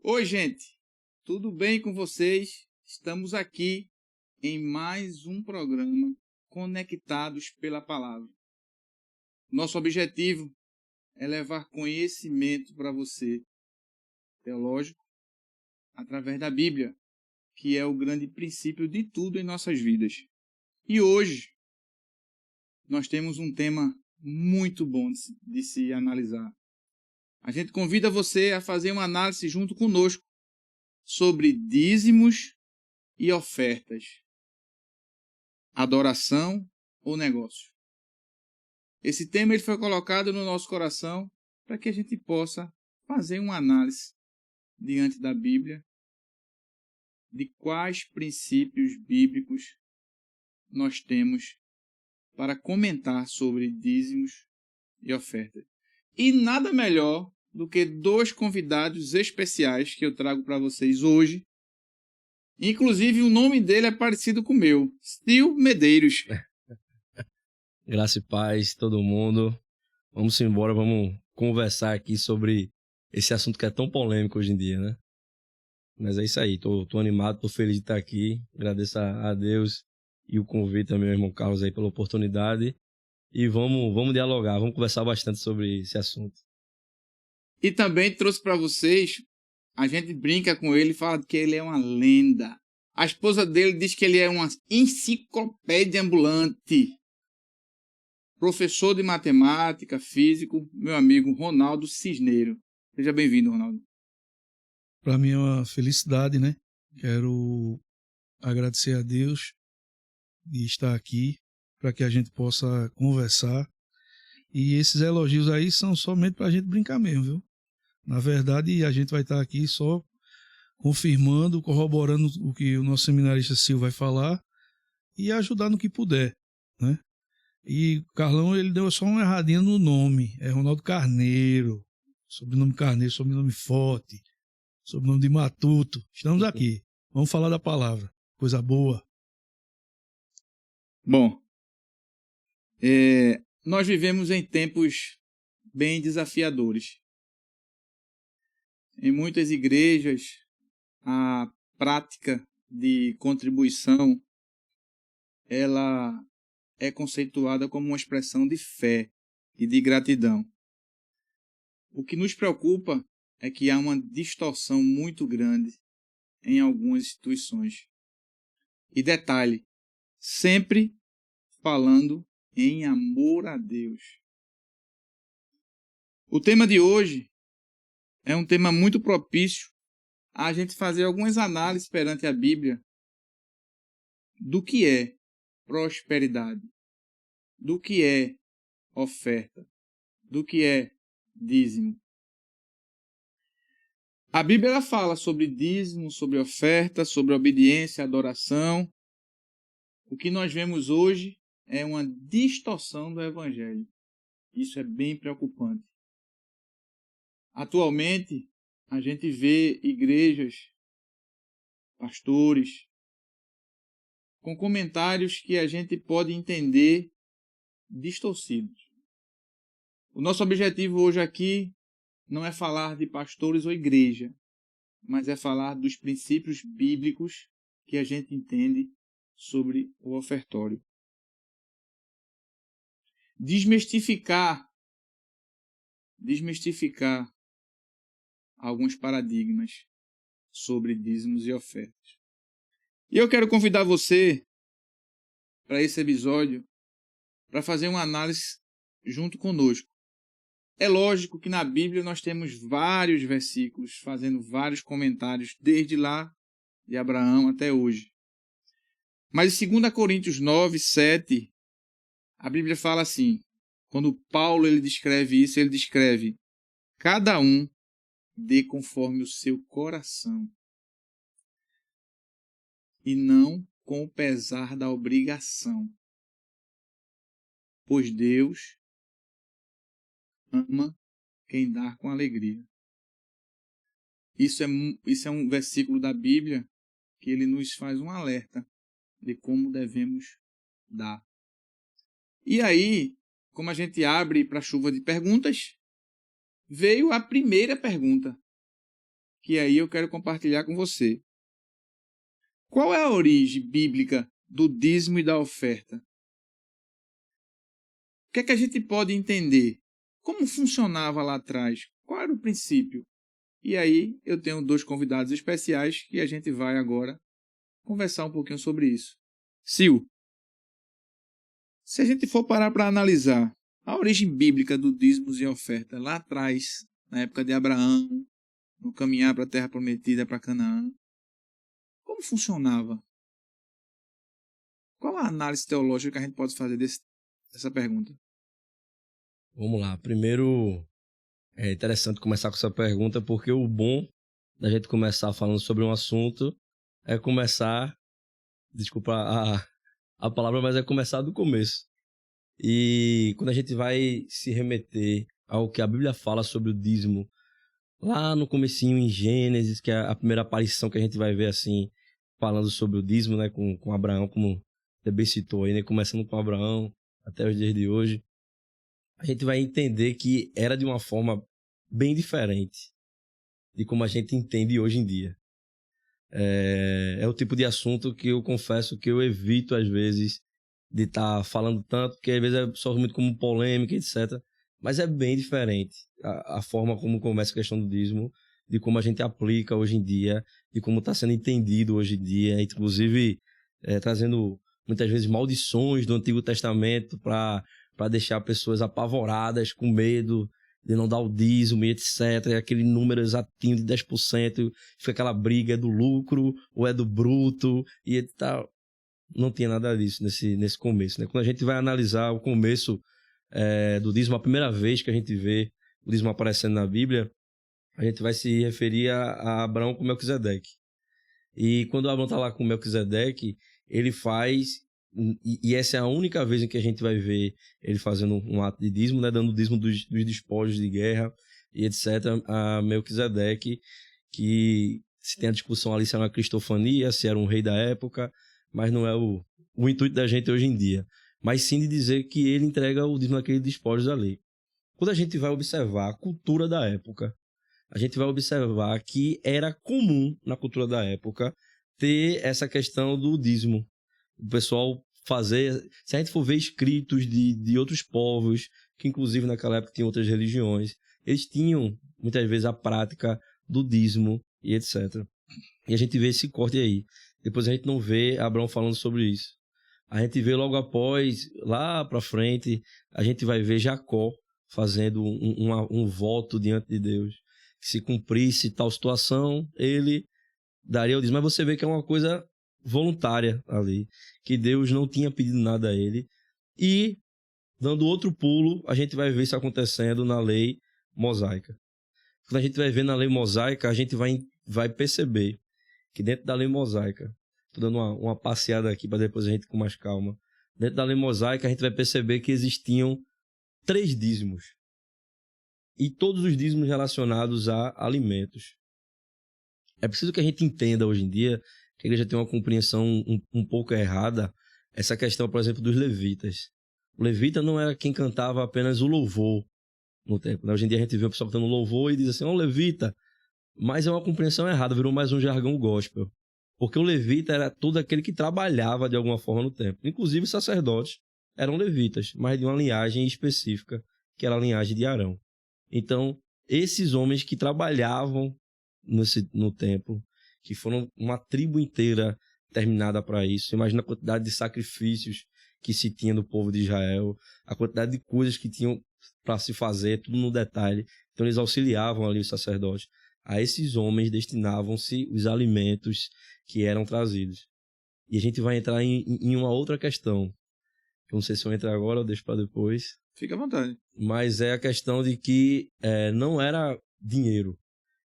Oi, gente, tudo bem com vocês? Estamos aqui em mais um programa Conectados pela Palavra. Nosso objetivo é levar conhecimento para você, teológico, através da Bíblia, que é o grande princípio de tudo em nossas vidas. E hoje nós temos um tema muito bom de se analisar. A gente convida você a fazer uma análise junto conosco sobre dízimos e ofertas, adoração ou negócio. Esse tema ele foi colocado no nosso coração para que a gente possa fazer uma análise diante da Bíblia de quais princípios bíblicos nós temos para comentar sobre dízimos e ofertas. E nada melhor do que dois convidados especiais que eu trago para vocês hoje. Inclusive, o nome dele é parecido com o meu, Sil Medeiros. Graça e paz, todo mundo. Vamos embora, vamos conversar aqui sobre esse assunto que é tão polêmico hoje em dia, né? Mas é isso aí, tô animado, tô feliz de estar aqui. Agradeço a Deus e o convite também, meu irmão Carlos, aí pela oportunidade. E vamos dialogar, vamos conversar bastante sobre esse assunto. E também trouxe para vocês, a gente brinca com ele e fala que ele é uma lenda. A esposa dele diz que ele é uma enciclopédia ambulante. Professor de matemática, físico, meu amigo Ronaldo Cisneiro. Seja bem-vindo, Ronaldo. Para mim é uma felicidade, né? Quero agradecer a Deus de estar aqui para que a gente possa conversar. E esses elogios aí são somente para a gente brincar mesmo, viu? Na verdade, a gente vai estar aqui só confirmando, corroborando o que o nosso seminarista Sil vai falar e ajudar no que puder, né? E o Carlão, ele deu só uma erradinha no nome. É Ronaldo Carneiro, sobrenome Forte, sobrenome de Matuto. Estamos aqui. Vamos falar da palavra. Coisa boa. Bom, nós vivemos em tempos bem desafiadores. Em muitas igrejas, a prática de contribuição ela é conceituada como uma expressão de fé e de gratidão. O que nos preocupa é que há uma distorção muito grande em algumas instituições. E detalhe, sempre falando em amor a Deus. O tema de hoje é um tema muito propício a gente fazer algumas análises perante a Bíblia do que é prosperidade, do que é oferta, do que é dízimo. A Bíblia ela fala sobre dízimo, sobre oferta, sobre obediência, adoração. O que nós vemos hoje é uma distorção do Evangelho. Isso é bem preocupante. Atualmente, a gente vê igrejas, pastores, com comentários que a gente pode entender distorcidos. O nosso objetivo hoje aqui não é falar de pastores ou igreja, mas é falar dos princípios bíblicos que a gente entende sobre o ofertório. Desmistificar alguns paradigmas sobre dízimos e ofertas. E eu quero convidar você para esse episódio para fazer uma análise junto conosco. É lógico que na Bíblia nós temos vários versículos fazendo vários comentários desde lá de Abraão até hoje. Mas em 2 Coríntios 9, 7, a Bíblia fala assim, quando Paulo ele descreve isso, ele descreve: cada um dê conforme o seu coração, e não com o pesar da obrigação, pois Deus ama quem dá com alegria. Isso é um versículo da Bíblia que ele nos faz um alerta de como devemos dar. E aí, como a gente abre para a chuva de perguntas, veio a primeira pergunta, que aí eu quero compartilhar com você. Qual é a origem bíblica do dízimo e da oferta? O que é que a gente pode entender? Como funcionava lá atrás? Qual era o princípio? E aí eu tenho 2 convidados especiais que a gente vai agora conversar um pouquinho sobre isso. Sil, se a gente for parar para analisar a origem bíblica do dízimos e oferta lá atrás, na época de Abraão, no caminhar para a terra prometida, para Canaã, como funcionava? Qual a análise teológica que a gente pode fazer dessa pergunta? Vamos lá. Primeiro, é interessante começar com essa pergunta, porque o bom da gente começar falando sobre um assunto é começar, desculpa a palavra, mas é começar do começo. E quando a gente vai se remeter ao que a Bíblia fala sobre o dízimo, lá no comecinho em Gênesis, que é a primeira aparição que a gente vai ver assim, falando sobre o dízimo, né, com Abraão, como você bem citou aí, né, começando com Abraão até os dias de hoje, a gente vai entender que era de uma forma bem diferente de como a gente entende hoje em dia. É o tipo de assunto que eu confesso que eu evito às vezes de estar falando tanto, porque às vezes é só muito como polêmica, etc. Mas é bem diferente a forma como começa a questão do dízimo, de como a gente aplica hoje em dia, de como está sendo entendido hoje em dia, inclusive trazendo muitas vezes maldições do Antigo Testamento para deixar pessoas apavoradas, com medo de não dar o dízimo e etc. E aquele número exatinho de 10%, fica aquela briga, é do lucro ou é do bruto e tal. Não tinha nada disso nesse começo, né? Quando a gente vai analisar o começo do dízimo, a primeira vez que a gente vê o dízimo aparecendo na Bíblia, a gente vai se referir a Abraão com Melquisedeque. E quando Abraão está lá com Melquisedeque, ele faz, e essa é a única vez em que a gente vai ver ele fazendo um ato de dízimo, né, dando o dízimo dos despojos de guerra e etc. a Melquisedeque, que se tem a discussão ali se era uma cristofania, se era um rei da época, mas não é o intuito da gente hoje em dia. Mas sim de dizer que ele entrega o dízimo daqueles despojos da lei. Quando a gente vai observar a cultura da época, a gente vai observar que era comum na cultura da época ter essa questão do dízimo. O pessoal fazer... Se a gente for ver escritos de outros povos, que inclusive naquela época tinham outras religiões, eles tinham muitas vezes a prática do dízimo e etc. E a gente vê esse corte aí. Depois a gente não vê Abraão falando sobre isso. A gente vê logo após, lá para frente, a gente vai ver Jacó fazendo um voto diante de Deus. Que se cumprisse tal situação, ele daria o dízimo. Mas você vê que é uma coisa voluntária ali, que Deus não tinha pedido nada a ele. E, dando outro pulo, a gente vai ver isso acontecendo na lei mosaica. Quando a gente vai ver na lei mosaica, a gente vai perceber que dentro da lei mosaica, estou dando uma passeada aqui para depois a gente ir com mais calma, dentro da lei mosaica a gente vai perceber que existiam 3 dízimos. E todos os dízimos relacionados a alimentos. É preciso que a gente entenda hoje em dia, que a igreja tem uma compreensão um pouco errada, essa questão, por exemplo, dos levitas. O levita não era quem cantava apenas o louvor no templo. Hoje em dia a gente vê o pessoal cantando louvor e diz assim, ó, levita. Mas é uma compreensão errada, virou mais um jargão gospel. Porque o levita era todo aquele que trabalhava de alguma forma no templo. Inclusive os sacerdotes eram levitas, mas de uma linhagem específica, que era a linhagem de Arão. Então, esses homens que trabalhavam no templo, que foram uma tribo inteira terminada para isso. Imagina a quantidade de sacrifícios que se tinha no povo de Israel, a quantidade de coisas que tinham para se fazer, tudo no detalhe. Então, eles auxiliavam ali os sacerdotes. A esses homens destinavam-se os alimentos que eram trazidos. E a gente vai entrar em uma outra questão. Eu não sei se eu entro agora ou deixo para depois. Fica à vontade. Mas é a questão de que não era dinheiro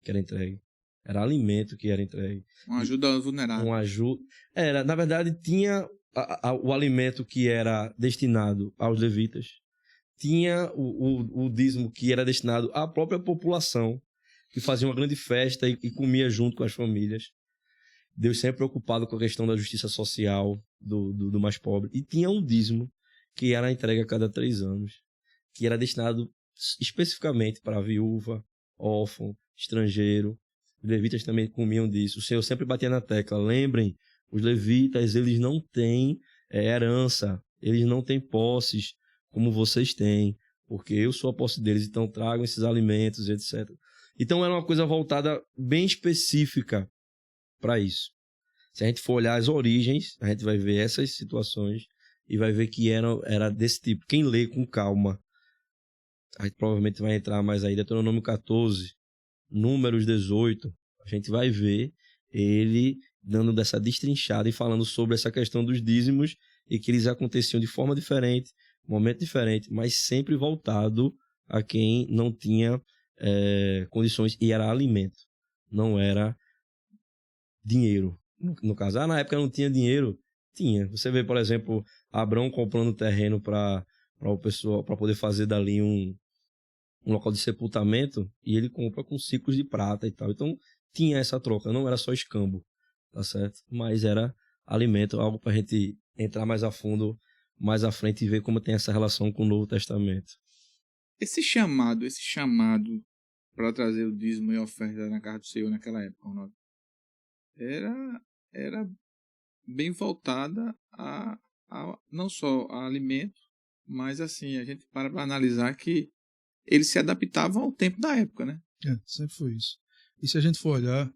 que era entregue. Era alimento que era entregue. Uma ajuda vulnerável. Uma ajuda. Na verdade, tinha o alimento que era destinado aos levitas. Tinha o dízimo que era destinado à própria população, que fazia uma grande festa e comia junto com as famílias. Deus sempre preocupado com a questão da justiça social do mais pobre. E tinha um dízimo que era entregue a cada 3 anos, que era destinado especificamente para viúva, órfão, estrangeiro, Os levitas também comiam disso. O Senhor sempre batia na tecla. Lembrem, os levitas, eles não têm herança, eles não têm posses como vocês têm, porque eu sou a posse deles, então tragam esses alimentos, etc. Então era uma coisa voltada bem específica para isso. Se a gente for olhar as origens, a gente vai ver essas situações e vai ver que era desse tipo. Quem lê com calma, a gente provavelmente vai entrar mais aí, Deuteronômio 14, Números 18, a gente vai ver ele dando dessa destrinchada e falando sobre essa questão dos dízimos e que eles aconteciam de forma diferente, momento diferente, mas sempre voltado a quem não tinha condições, e era alimento, não era dinheiro. No caso, na época não tinha dinheiro, tinha. Você vê, por exemplo, Abrão comprando terreno para o pessoal, para poder fazer dali um local de sepultamento, e ele compra com ciclos de prata e tal. Então tinha essa troca, não era só escambo, tá certo? Mas era alimento, algo para a gente entrar mais a fundo, mais à frente, e ver como tem essa relação com o Novo Testamento. Esse chamado para trazer o dízimo e a oferta na casa do Senhor naquela época, Ronaldo, era bem voltada a não só a alimento, mas assim, a gente para analisar que eles se adaptavam ao tempo da época, né? Sempre foi isso. E se a gente for olhar,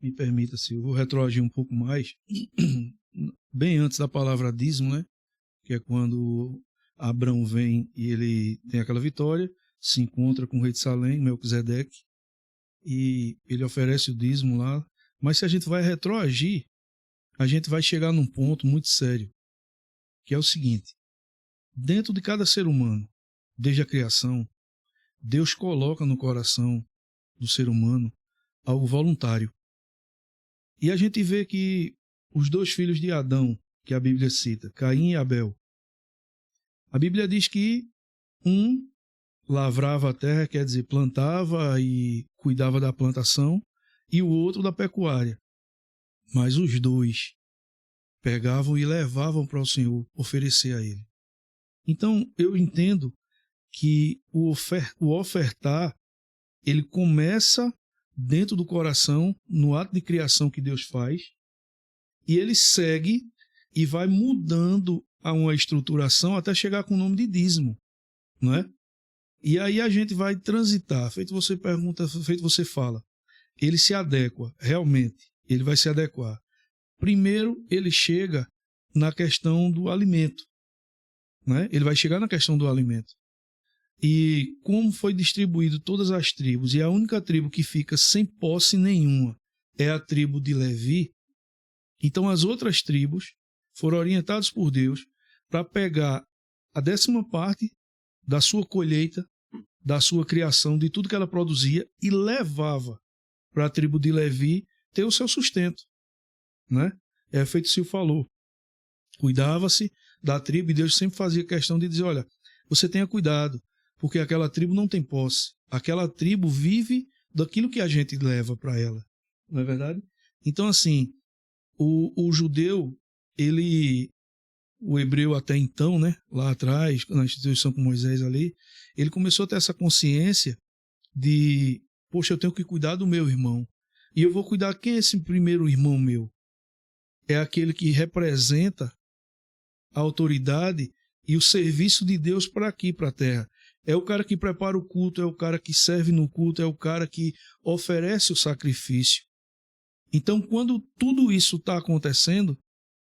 me permita, se eu vou retroagir um pouco mais, bem antes da palavra dízimo, né? Que é quando Abrão vem e ele tem aquela vitória, se encontra com o rei de Salém, Melquisedeque, e ele oferece o dízimo lá. Mas se a gente vai retroagir, a gente vai chegar num ponto muito sério, que é o seguinte: dentro de cada ser humano, desde a criação, Deus coloca no coração do ser humano algo voluntário. E a gente vê que os 2 filhos de Adão, que a Bíblia cita, Caim e Abel, a Bíblia diz que um lavrava a terra, quer dizer, plantava e cuidava da plantação, e o outro da pecuária. Mas os 2 pegavam e levavam para o Senhor oferecer a Ele. Então, eu entendo que o ofertar, ele começa dentro do coração, no ato de criação que Deus faz, e ele segue e vai mudando a uma estruturação até chegar com o nome de dízimo, não é? E aí a gente vai transitar, feito você pergunta, feito você fala, ele se adequa, realmente, ele vai se adequar. Primeiro, ele chega na questão do alimento, né? Ele vai chegar na questão do alimento. E como foi distribuído todas as tribos, e a única tribo que fica sem posse nenhuma é a tribo de Levi, então as outras tribos foram orientadas por Deus para pegar a 10ª parte da sua colheita, da sua criação, de tudo que ela produzia, e levava para a tribo de Levi ter o seu sustento, né? É feito o Sil falou. Cuidava-se da tribo, e Deus sempre fazia questão de dizer: olha, você tenha cuidado, porque aquela tribo não tem posse. Aquela tribo vive daquilo que a gente leva para ela. Não é verdade? Então, assim, o judeu, o hebreu até então, né, lá atrás, na instituição com Moisés ali, ele começou a ter essa consciência de: poxa, eu tenho que cuidar do meu irmão. E eu vou cuidar. Quem é esse primeiro irmão meu? É aquele que representa a autoridade e o serviço de Deus para aqui, para a terra. É o cara que prepara o culto, é o cara que serve no culto, é o cara que oferece o sacrifício. Então, quando tudo isso está acontecendo,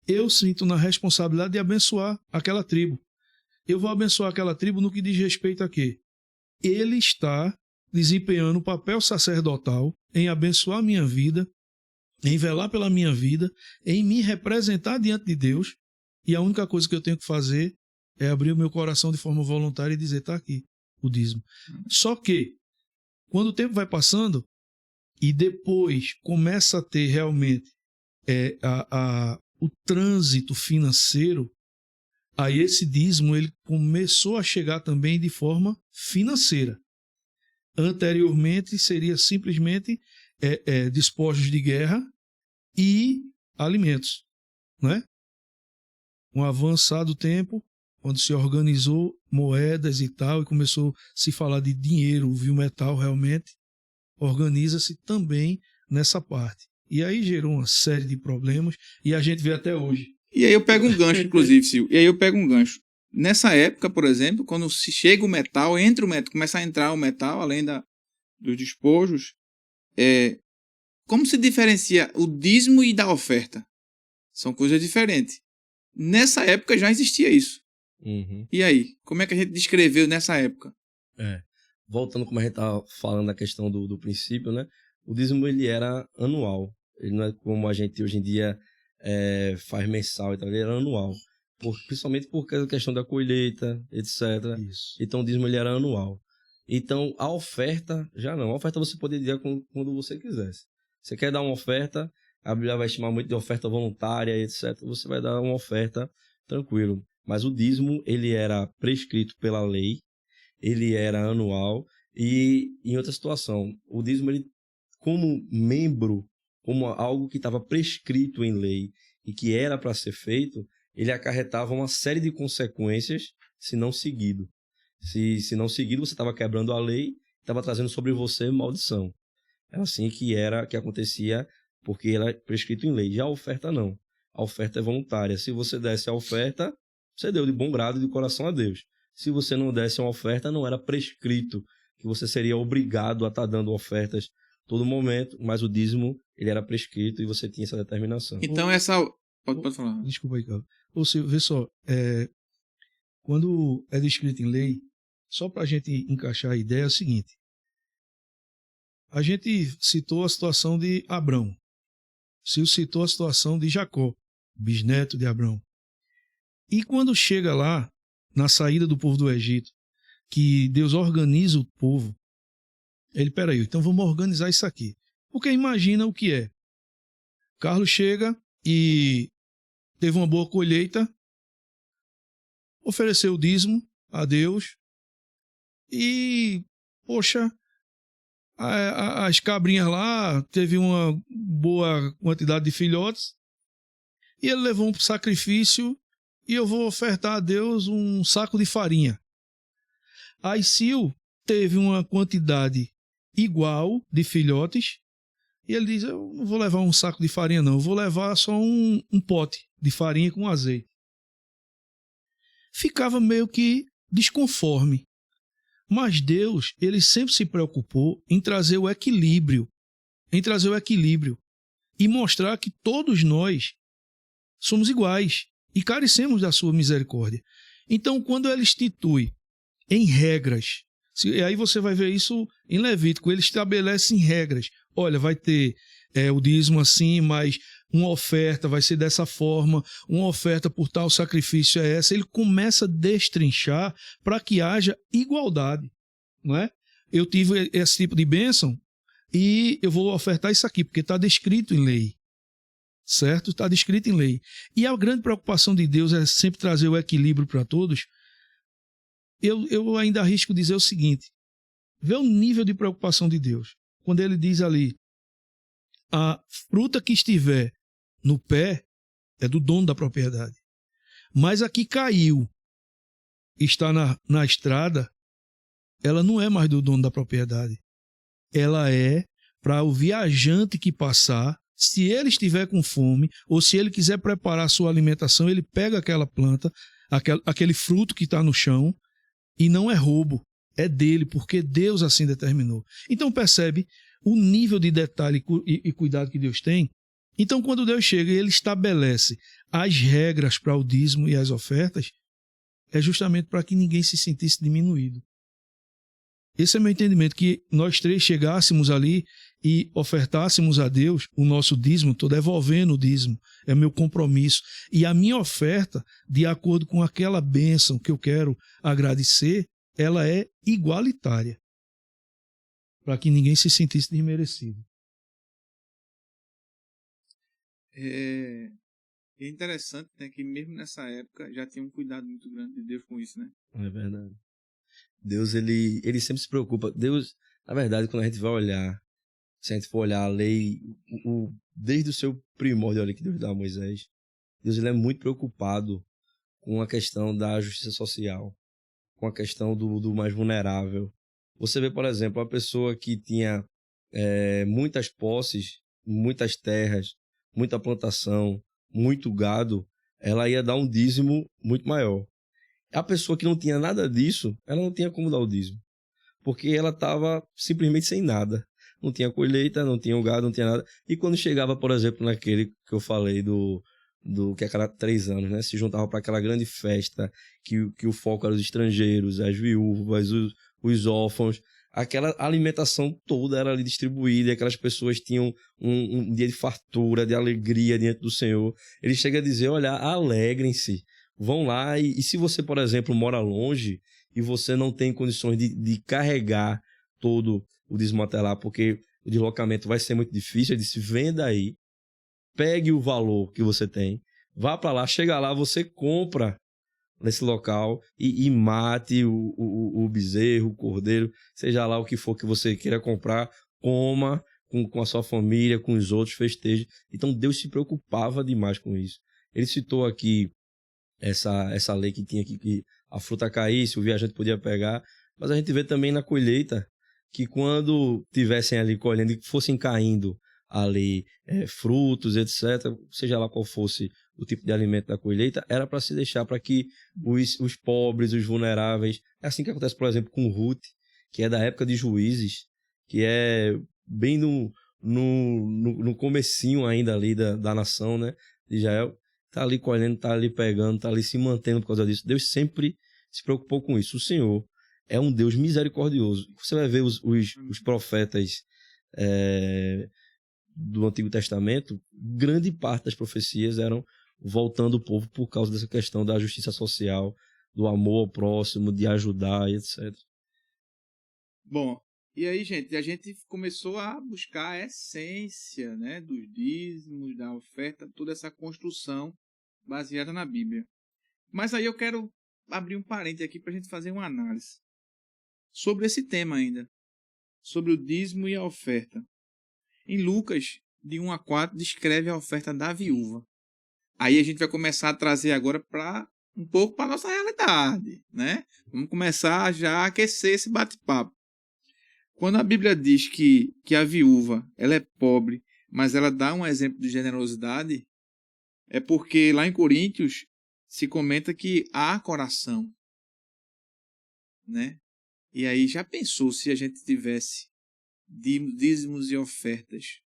eu sinto na responsabilidade de abençoar aquela tribo. Eu vou abençoar aquela tribo no que diz respeito a quê? Ele está desempenhando o papel sacerdotal em abençoar a minha vida, em velar pela minha vida, em me representar diante de Deus, e a única coisa que eu tenho que fazer é abrir o meu coração de forma voluntária e dizer: está aqui o dízimo. Só que, quando o tempo vai passando e depois começa a ter realmente o trânsito financeiro, aí esse dízimo ele começou a chegar também de forma financeira. Anteriormente seria simplesmente despojos de guerra e alimentos, não é? Com o avançado tempo, quando se organizou moedas e tal, e começou a se falar de dinheiro, viu, metal realmente, organiza-se também nessa parte. E aí gerou uma série de problemas e a gente vê até hoje. E aí eu pego um gancho, inclusive, Sil. E aí eu pego um gancho. Nessa época, por exemplo, quando se chega o metal, entra o metal, começa a entrar o metal, além dos despojos, como se diferencia o dízimo e da oferta? São coisas diferentes. Nessa época já existia isso. Uhum. E aí, como é que a gente descreveu nessa época? Voltando como a gente estava falando da questão do princípio, né? O dízimo ele era anual. Ele não é como a gente hoje em dia faz mensal, então ele era anual. Principalmente por causa da questão da colheita, etc. Isso. Então o dízimo ele era anual. Então a oferta, já não. A oferta você poderia dar quando você quisesse. Você quer dar uma oferta, a Bíblia vai chamar muito de oferta voluntária, etc. Você vai dar uma oferta tranquilo. Mas o dízimo, ele era prescrito pela lei, ele era anual, e em outra situação, o dízimo, ele, como membro, como algo que estava prescrito em lei e que era para ser feito, ele acarretava uma série de consequências se não seguido. Se não seguido, você estava quebrando a lei, estava trazendo sobre você maldição. É assim que acontecia, porque era prescrito em lei. Já a oferta não. A oferta é voluntária. Se você desse a oferta, você deu de bom grado e de coração a Deus. Se você não desse uma oferta, não era prescrito que você seria obrigado a estar dando ofertas todo momento, mas o dízimo, ele era prescrito e você tinha essa determinação. Então Pode falar. Desculpa aí, Carlos. Ou seja, vê só, quando é descrito em lei, só para a gente encaixar a ideia, é o seguinte. A gente citou a situação de Abrão. Sil citou a situação de Jacó, bisneto de Abrão. E quando chega lá, na saída do povo do Egito, que Deus organiza o povo, peraí, então vamos organizar isso aqui. Porque imagina o que é. Carlos chega e teve uma boa colheita, ofereceu o dízimo a Deus e, poxa, as cabrinhas lá teve uma boa quantidade de filhotes e ele levou um sacrifício e eu vou ofertar a Deus um saco de farinha. Aí Sil teve uma quantidade igual de filhotes e ele diz, eu não vou levar um saco de farinha não, eu vou levar só um pote de farinha com azeite. Ficava meio que desconforme. Mas Deus, ele sempre se preocupou em trazer o equilíbrio, e mostrar que todos nós somos iguais e carecemos da sua misericórdia. Então, quando ele institui em regras, aí você vai ver isso em Levítico, ele estabelece em regras, olha, vai ter o dízimo assim, mas uma oferta vai ser dessa forma, uma oferta por tal sacrifício é essa. Ele começa a destrinchar para que haja igualdade, não é? Eu tive esse tipo de bênção e eu vou ofertar isso aqui, porque está descrito em lei, certo? Está descrito em lei. E a grande preocupação de Deus é sempre trazer o equilíbrio para todos. Eu ainda arrisco dizer o seguinte, vê o nível de preocupação de Deus. Quando ele diz ali, a fruta que estiver no pé é do dono da propriedade. Mas a que caiu, está na estrada, ela não é mais do dono da propriedade. Ela é para o viajante que passar, se ele estiver com fome, ou se ele quiser preparar sua alimentação, ele pega aquela planta, aquele fruto que está no chão, e não é roubo, é dele, porque Deus assim determinou. Então percebe o nível de detalhe e cuidado que Deus tem. Então, quando Deus chega e ele estabelece as regras para o dízimo e as ofertas, é justamente para que ninguém se sentisse diminuído. Esse é meu entendimento, que nós três chegássemos ali e ofertássemos a Deus o nosso dízimo, estou devolvendo o dízimo, é meu compromisso. E a minha oferta, de acordo com aquela bênção que eu quero agradecer, ela é igualitária, para que ninguém se sentisse desmerecido. É interessante, né, que mesmo nessa época já tinha um cuidado muito grande de Deus com isso, né? É verdade. Deus, ele sempre se preocupa. Deus, na verdade, quando a gente vai olhar, se a gente for olhar a lei, desde o seu primórdio ali que Deus dá a Moisés, Deus ele é muito preocupado com a questão da justiça social, com a questão do mais vulnerável. Você vê, por exemplo, uma pessoa que tinha muitas posses, muitas terras, muita plantação, muito gado, ela ia dar um dízimo muito maior. A pessoa que não tinha nada disso, ela não tinha como dar o dízimo, porque ela estava simplesmente sem nada. Não tinha colheita, não tinha o gado, não tinha nada. E quando chegava, por exemplo, naquele que eu falei do que era 3 anos, né? Se juntava para aquela grande festa que o foco era os estrangeiros, as viúvas, os órfãos. Aquela alimentação toda era ali distribuída, e aquelas pessoas tinham um dia de fartura, de alegria diante do Senhor. Ele chega a dizer, olha, alegrem-se, vão lá, e se você, por exemplo, mora longe e você não tem condições de carregar todo o dízimo até lá, porque o deslocamento vai ser muito difícil, ele disse, venda aí, pegue o valor que você tem, vá para lá, chega lá, você compra nesse local e mate o bezerro, o cordeiro, seja lá o que for que você queira comprar, coma com a sua família, com os outros, festeje. Então Deus se preocupava demais com isso. Ele citou aqui essa lei que tinha que a fruta caísse, o viajante podia pegar, mas a gente vê também na colheita que quando tivessem ali colhendo e fossem caindo ali frutos, etc., seja lá qual fosse o tipo de alimento da colheita, era para se deixar para que os pobres, os vulneráveis... É assim que acontece, por exemplo, com Ruth, que é da época de Juízes, que é bem no comecinho ainda ali da nação, né, de Israel. Está ali colhendo, está ali pegando, está ali se mantendo por causa disso. Deus sempre se preocupou com isso. O Senhor é um Deus misericordioso. Você vai ver os profetas do Antigo Testamento, grande parte das profecias eram voltando o povo por causa dessa questão da justiça social, do amor ao próximo, de ajudar, etc. Bom, e aí, gente, a gente começou a buscar a essência, né, dos dízimos, da oferta, toda essa construção baseada na Bíblia. Mas aí eu quero abrir um parênteses aqui para a gente fazer uma análise sobre esse tema ainda, sobre o dízimo e a oferta. Em Lucas, de 1 a 4, descreve a oferta da viúva. Aí a gente vai começar a trazer agora um pouco para a nossa realidade, né? Vamos começar já a aquecer esse bate-papo. Quando a Bíblia diz que a viúva ela é pobre, mas ela dá um exemplo de generosidade, é porque lá em Coríntios se comenta que há coração, né? E aí já pensou se a gente tivesse dízimos e ofertas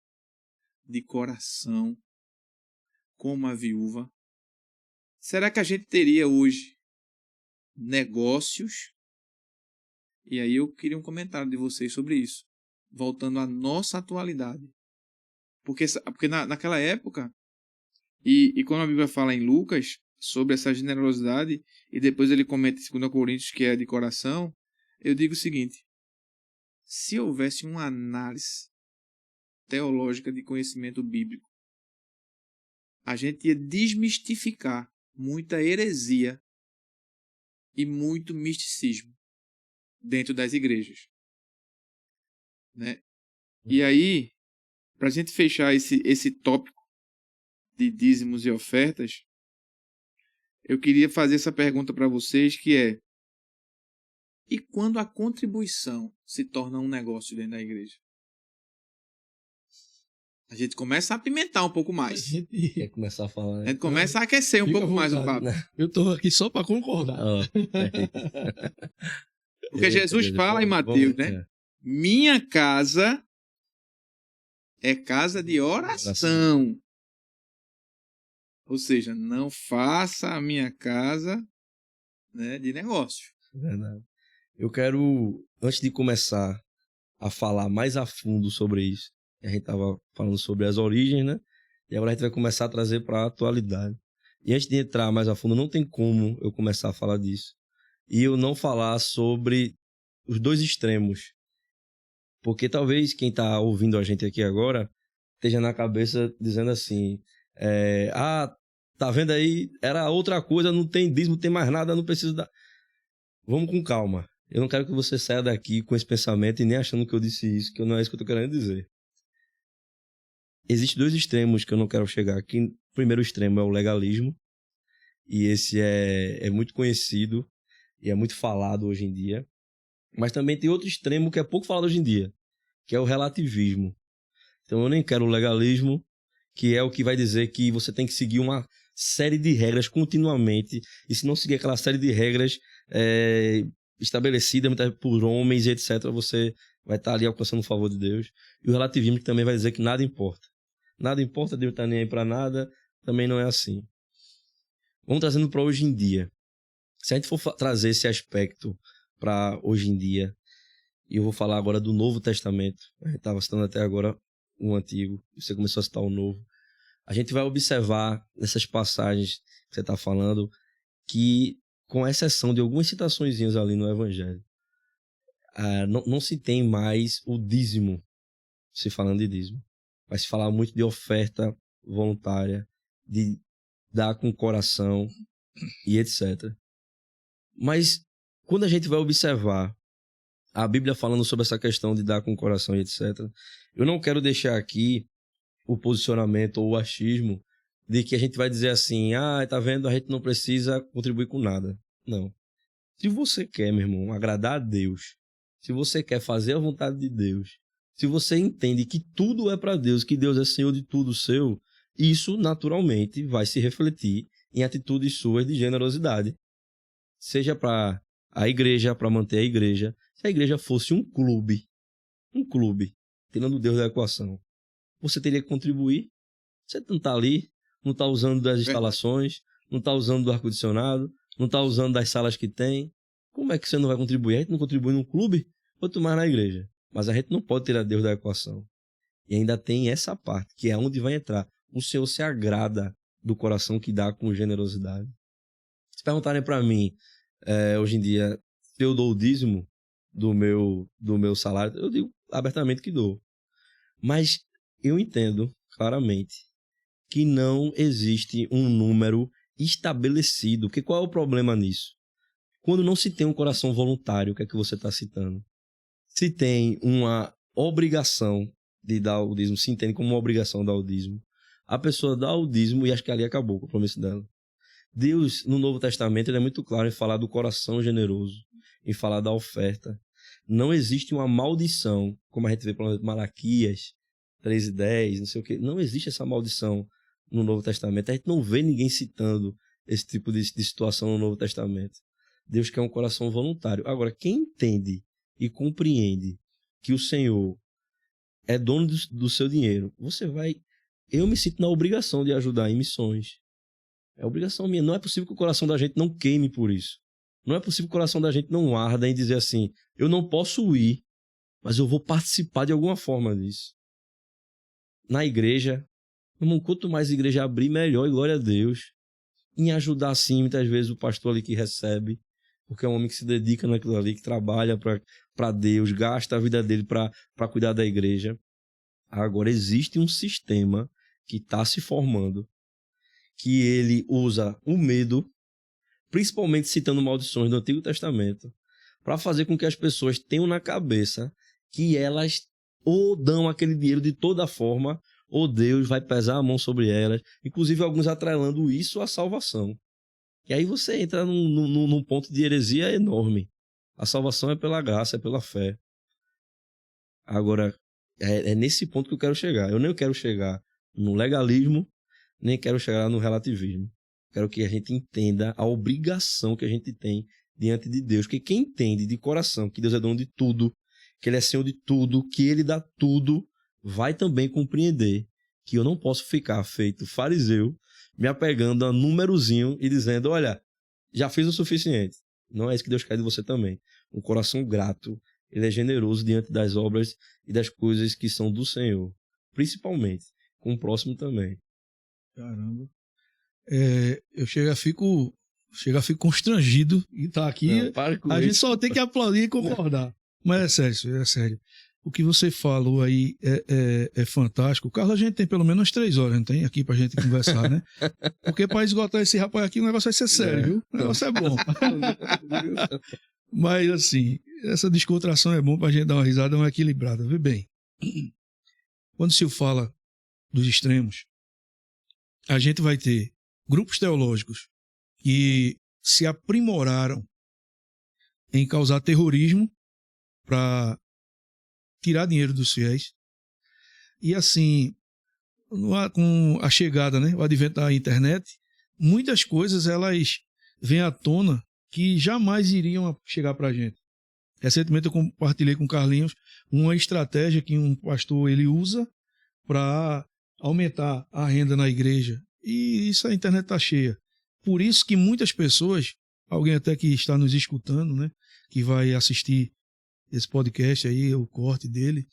de coração como a viúva? Será que a gente teria hoje negócios? E aí eu queria um comentário de vocês sobre isso, voltando à nossa atualidade. Porque naquela época, e quando a Bíblia fala em Lucas sobre essa generosidade, e depois ele comenta em 2 Coríntios que é de coração, eu digo o seguinte: se houvesse uma análise teológica de conhecimento bíblico, a gente ia desmistificar muita heresia e muito misticismo dentro das igrejas, né? E aí, para a gente fechar esse tópico de dízimos e ofertas, eu queria fazer essa pergunta para vocês, que é: e quando a contribuição se torna um negócio dentro da igreja? A gente começa a apimentar um pouco mais. Quer começar a falar, né? A gente começa a aquecer um pouco mais o papo. Eu estou aqui só para concordar. Porque Jesus fala em Mateus, né? Minha casa é casa de oração. Ou seja, não faça a minha casa, né, de negócio. Verdade. Eu quero, antes de começar a falar mais a fundo sobre isso, a gente estava falando sobre as origens, né? E agora a gente vai começar a trazer para a atualidade. E antes de entrar mais a fundo, não tem como eu começar a falar disso e eu não falar sobre os dois extremos. Porque talvez quem está ouvindo a gente aqui agora esteja na cabeça dizendo assim: tá vendo aí? Era outra coisa, não tem dízimo, não tem mais nada, não precisa dar. Vamos com calma. Eu não quero que você saia daqui com esse pensamento e nem achando que eu disse isso, que não é isso que eu estou querendo dizer. Existem dois extremos que eu não quero chegar aqui. O primeiro extremo é o legalismo, e esse é muito conhecido e é muito falado hoje em dia. Mas também tem outro extremo que é pouco falado hoje em dia, que é o relativismo. Então eu nem quero o legalismo, que é o que vai dizer que você tem que seguir uma série de regras continuamente, e se não seguir aquela série de regras estabelecida muitas vezes por homens e etc., você vai estar ali alcançando o favor de Deus. E o relativismo que também vai dizer que nada importa. Nada importa, Deus não está nem aí para nada, também não é assim. Vamos trazendo para hoje em dia. Se a gente for trazer esse aspecto para hoje em dia, e eu vou falar agora do Novo Testamento, a gente estava citando até agora o Antigo, você começou a citar o Novo, a gente vai observar nessas passagens que você está falando que, com exceção de algumas citaçõezinhas ali no Evangelho, não se tem mais o dízimo, se falando de dízimo. Vai se falar muito de oferta voluntária, de dar com o coração e etc. Mas, quando a gente vai observar a Bíblia falando sobre essa questão de dar com o coração e etc., eu não quero deixar aqui o posicionamento ou o achismo de que a gente vai dizer assim, tá vendo, a gente não precisa contribuir com nada. Não. Se você quer, meu irmão, agradar a Deus, se você quer fazer a vontade de Deus, se você entende que tudo é para Deus, que Deus é Senhor de tudo seu, isso naturalmente vai se refletir em atitudes suas de generosidade. Seja para a igreja, para manter a igreja. Se a igreja fosse um clube, tirando Deus da equação, você teria que contribuir. Você não está ali, não está usando das instalações, não está usando do ar-condicionado, não está usando das salas que tem. Como é que você não vai contribuir? A gente não contribui num clube, quanto mais na igreja. Mas a gente não pode tirar Deus da equação. E ainda tem essa parte, que é onde vai entrar. O Senhor se agrada do coração que dá com generosidade. Se perguntarem para mim, hoje em dia, se eu dou o dízimo do meu salário, eu digo abertamente que dou. Mas eu entendo claramente que não existe um número estabelecido. Porque qual é o problema nisso? Quando não se tem um coração voluntário, o que é que você está citando? Se tem uma obrigação de dar o dízimo, se entende como uma obrigação dar o dízimo, a pessoa dá o dízimo e acho que ali acabou o compromisso dela. Deus, no Novo Testamento, ele é muito claro em falar do coração generoso, em falar da oferta. Não existe uma maldição, como a gente vê, por exemplo, Malaquias 3:10, não sei o quê. Não existe essa maldição no Novo Testamento. A gente não vê ninguém citando esse tipo de situação no Novo Testamento. Deus quer um coração voluntário. Agora, quem entende e compreende que o Senhor é dono do seu dinheiro, você vai... Eu me sinto na obrigação de ajudar em missões. É obrigação minha. Não é possível que o coração da gente não queime por isso. Não é possível que o coração da gente não arda em dizer assim, eu não posso ir, mas eu vou participar de alguma forma disso. Na igreja, irmão, quanto mais a igreja abrir, melhor, e glória a Deus. Em ajudar, sim, muitas vezes o pastor ali que recebe, porque é um homem que se dedica naquilo ali, que trabalha para Deus, gasta a vida dele para cuidar da igreja. Agora, existe um sistema que está se formando, que ele usa o medo, principalmente citando maldições do Antigo Testamento, para fazer com que as pessoas tenham na cabeça que elas ou dão aquele dinheiro de toda forma, ou Deus vai pesar a mão sobre elas, inclusive alguns atrelando isso à salvação. E aí você entra num ponto de heresia enorme. A salvação é pela graça, é pela fé. Agora, é nesse ponto que eu quero chegar. Eu nem quero chegar no legalismo, nem quero chegar no relativismo. Quero que a gente entenda a obrigação que a gente tem diante de Deus. Porque quem entende de coração que Deus é dono de tudo, que Ele é Senhor de tudo, que Ele dá tudo, vai também compreender que eu não posso ficar feito fariseu, me apegando a númerozinho e dizendo, olha, já fiz o suficiente. Não é isso que Deus quer de você também. Um coração grato, Ele é generoso diante das obras e das coisas que são do Senhor. Principalmente, com o próximo também. Caramba. Eu fico constrangido e tá aqui. Não, a gente só tem que aplaudir e concordar. Mas é sério. O que você falou aí é fantástico. Carlos, a gente tem pelo menos 3 horas, não tem? Aqui pra gente conversar, né? Porque pra esgotar esse rapaz aqui, o negócio vai ser sério, viu? O negócio é bom. Mas, assim, essa descontração é bom pra gente dar uma risada, uma equilibrada. Vê bem, quando se fala dos extremos, a gente vai ter grupos teológicos que se aprimoraram em causar terrorismo para tirar dinheiro dos fiéis. E assim, com a chegada, né, o advento da internet, muitas coisas elas vêm à tona que jamais iriam chegar para a gente. Recentemente eu compartilhei com o Carlinhos uma estratégia que um pastor ele usa para aumentar a renda na igreja. E isso a internet está cheia. Por isso que muitas pessoas, alguém até que está nos escutando, né, que vai assistir esse podcast aí, o corte dele,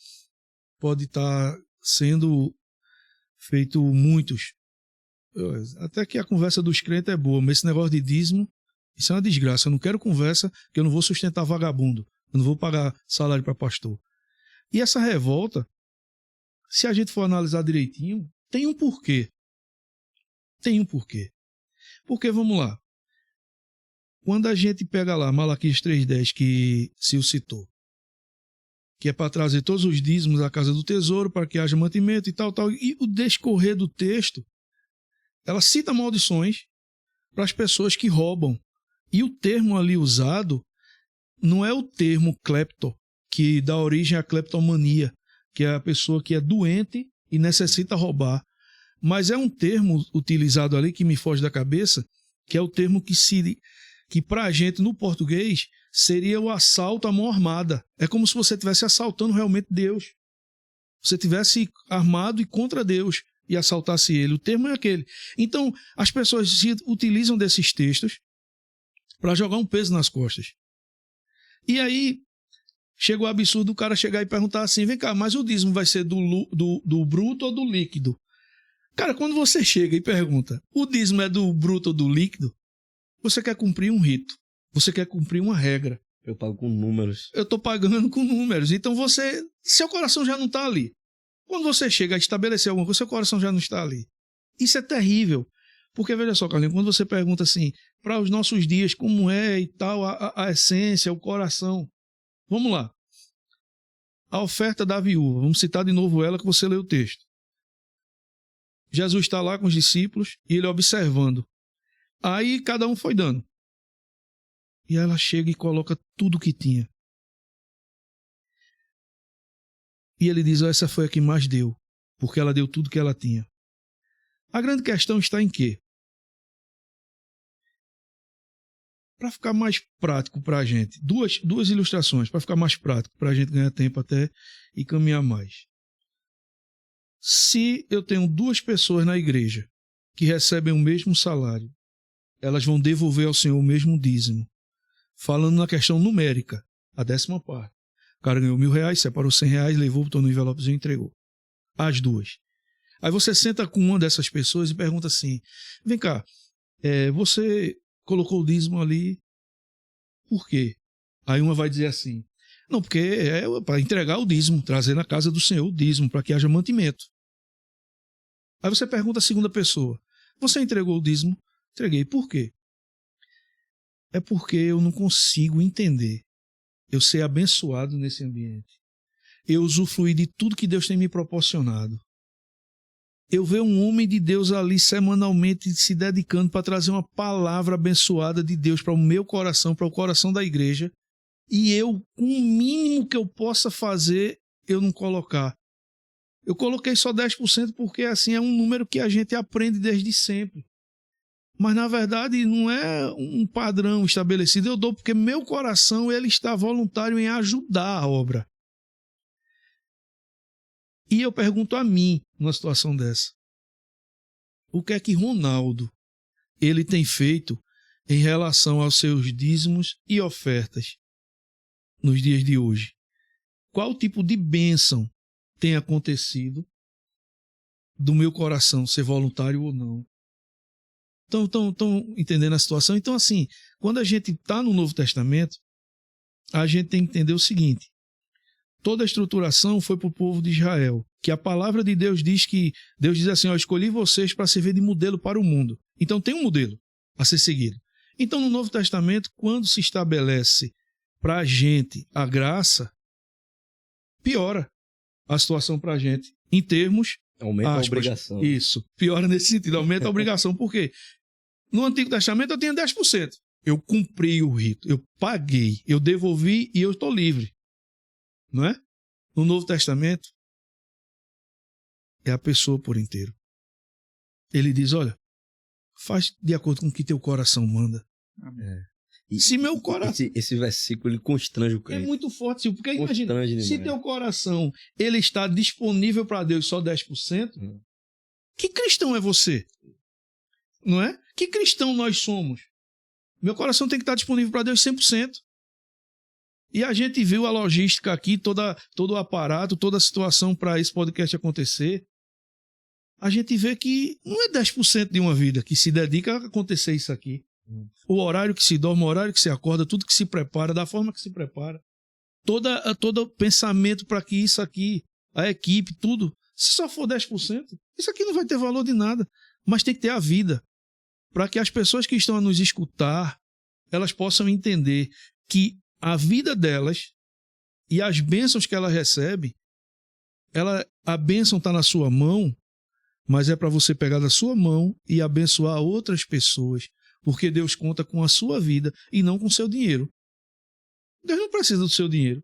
pode estar sendo feito muitos. Até que a conversa dos crentes é boa, mas esse negócio de dízimo, isso é uma desgraça. Eu não quero conversa que eu não vou sustentar vagabundo. Eu não vou pagar salário para pastor. E essa revolta, se a gente for analisar direitinho, tem um porquê. Tem um porquê. Porque, vamos lá, quando a gente pega lá Malaquias 3,10, que Sil citou, que é para trazer todos os dízimos à casa do tesouro, para que haja mantimento e tal, e o descorrer do texto, ela cita maldições para as pessoas que roubam. E o termo ali usado não é o termo clepto, que dá origem à cleptomania, que é a pessoa que é doente e necessita roubar. Mas é um termo utilizado ali que me foge da cabeça, que é o termo que para a gente no português seria o assalto à mão armada. É como se você estivesse assaltando realmente Deus. Você estivesse armado e contra Deus e assaltasse ele. O termo é aquele. Então, as pessoas se utilizam desses textos para jogar um peso nas costas. E aí, chega o absurdo do cara chegar e perguntar assim, vem cá, mas o dízimo vai ser do bruto ou do líquido? Cara, quando você chega e pergunta, o dízimo é do bruto ou do líquido? Você quer cumprir um rito. Você quer cumprir uma regra. Eu pago com números. Eu estou pagando com números. Então seu coração já não está ali. Quando você chega a estabelecer alguma coisa, seu coração já não está ali. Isso é terrível. Porque, veja só, Carlinhos, quando você pergunta assim, para os nossos dias, como é e tal, a essência, o coração. Vamos lá. A oferta da viúva. Vamos citar de novo ela que você leu o texto. Jesus está lá com os discípulos e ele observando. Aí cada um foi dando. E ela chega e coloca tudo que tinha. E ele diz, essa foi a que mais deu, porque ela deu tudo que ela tinha. A grande questão está em quê? Para ficar mais prático para a gente, duas ilustrações, para ficar mais prático, para a gente ganhar tempo até e caminhar mais. Se eu tenho duas pessoas na igreja que recebem o mesmo salário, elas vão devolver ao Senhor o mesmo dízimo. Falando na questão numérica, a 10ª parte. O cara ganhou R$1.000, separou R$100, levou, botou no envelopezinho e entregou. As duas. Aí você senta com uma dessas pessoas e pergunta assim, vem cá, você colocou o dízimo ali, por quê? Aí uma vai dizer assim, não, porque é para entregar o dízimo, trazer na casa do Senhor o dízimo, para que haja mantimento. Aí você pergunta à segunda pessoa, você entregou o dízimo? Entreguei, por quê? É porque eu não consigo entender. Eu ser abençoado nesse ambiente. Eu usufruir de tudo que Deus tem me proporcionado. Eu ver um homem de Deus ali semanalmente se dedicando para trazer uma palavra abençoada de Deus para o meu coração, para o coração da igreja, e eu, com o mínimo que eu possa fazer, eu não colocar. Eu coloquei só 10% porque assim é um número que a gente aprende desde sempre. Mas, na verdade, não é um padrão estabelecido. Eu dou porque meu coração ele está voluntário em ajudar a obra. E eu pergunto a mim, numa situação dessa, o que é que Ronaldo ele tem feito em relação aos seus dízimos e ofertas nos dias de hoje? Qual tipo de bênção tem acontecido do meu coração, ser voluntário ou não? Estão entendendo a situação? Então, assim, quando a gente está no Novo Testamento, a gente tem que entender o seguinte. Toda a estruturação foi para o povo de Israel, que a palavra de Deus diz que, Deus diz assim, eu escolhi vocês para servir de modelo para o mundo. Então tem um modelo a ser seguido. Então no Novo Testamento, quando se estabelece para a gente a graça, piora a situação para a gente, em termos... Aumenta a obrigação. Isso, piora nesse sentido, aumenta a obrigação. Por quê? No Antigo Testamento eu tinha 10%. Eu cumpri o rito, eu paguei, eu devolvi e eu estou livre. Não é? No Novo Testamento, é a pessoa por inteiro. Ele diz, olha, faz de acordo com o que teu coração manda. Se meu coração... Esse versículo, ele constrange o crente. É muito forte, Silvio, porque imagina, Constrange se demais. teu coração ele está disponível para Deus só 10%, que cristão é você? Não é? Que cristão nós somos? Meu coração tem que estar disponível para Deus 100%. E a gente viu a logística aqui, todo o aparato, toda a situação para esse podcast acontecer. A gente vê que não é 10% de uma vida que se dedica a acontecer isso aqui. O horário que se dorme, o horário que se acorda, tudo que se prepara, da forma que se prepara. Todo pensamento para que isso aqui, a equipe, tudo, se só for 10%, isso aqui não vai ter valor de nada. Mas tem que ter a vida. Para que as pessoas que estão a nos escutar, elas possam entender que a vida delas e as bênçãos que elas recebem, a bênção está na sua mão, mas é para você pegar da sua mão e abençoar outras pessoas, porque Deus conta com a sua vida e não com o seu dinheiro. Deus não precisa do seu dinheiro.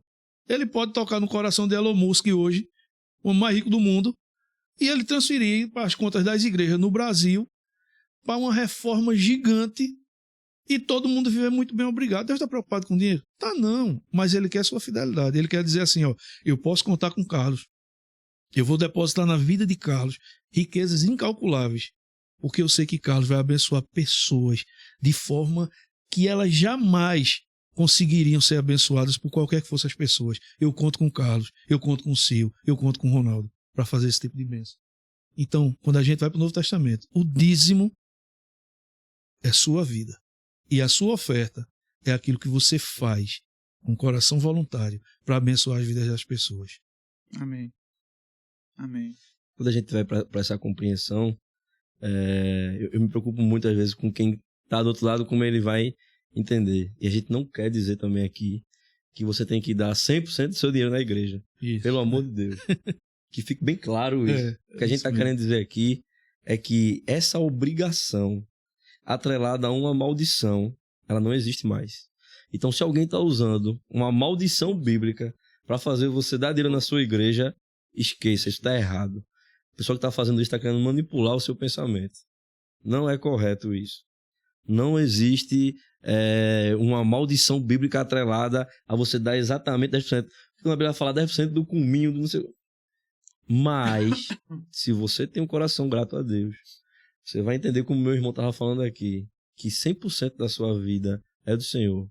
Ele pode tocar no coração de Elon Musk hoje, o homem mais rico do mundo, e ele transferir para as contas das igrejas no Brasil para uma reforma gigante e todo mundo viver muito bem, obrigado. Deus está preocupado com dinheiro? Tá, não. Mas ele quer sua fidelidade. Ele quer dizer assim, ó, eu posso contar com Carlos. Eu vou depositar na vida de Carlos riquezas incalculáveis, porque eu sei que Carlos vai abençoar pessoas de forma que elas jamais conseguiriam ser abençoadas por qualquer que fosse as pessoas. Eu conto com o Carlos, eu conto com o Sil, eu conto com o Ronaldo para fazer esse tipo de bênção. Então, quando a gente vai para o Novo Testamento, o dízimo é sua vida. E a sua oferta é aquilo que você faz com coração voluntário para abençoar as vidas das pessoas. Amém. Amém. Quando a gente vai para essa compreensão, eu me preocupo muitas vezes com quem está do outro lado, como ele vai entender. E a gente não quer dizer também aqui que você tem que dar 100% do seu dinheiro na igreja. Isso. Pelo amor de Deus. Que fique bem claro isso. O que a gente está querendo dizer aqui é que essa obrigação atrelada a uma maldição, ela não existe mais. Então, se alguém está usando uma maldição bíblica para fazer você dar dinheiro na sua igreja, esqueça, isso está errado. A pessoa que está fazendo isso está querendo manipular o seu pensamento. Não é correto isso. Não existe uma maldição bíblica atrelada a você dar exatamente 10%. Porque na Bíblia fala 10% do cominho, do não sei. Mas, se você tem um coração grato a Deus, você vai entender, como meu irmão estava falando aqui, que 100% da sua vida é do Senhor.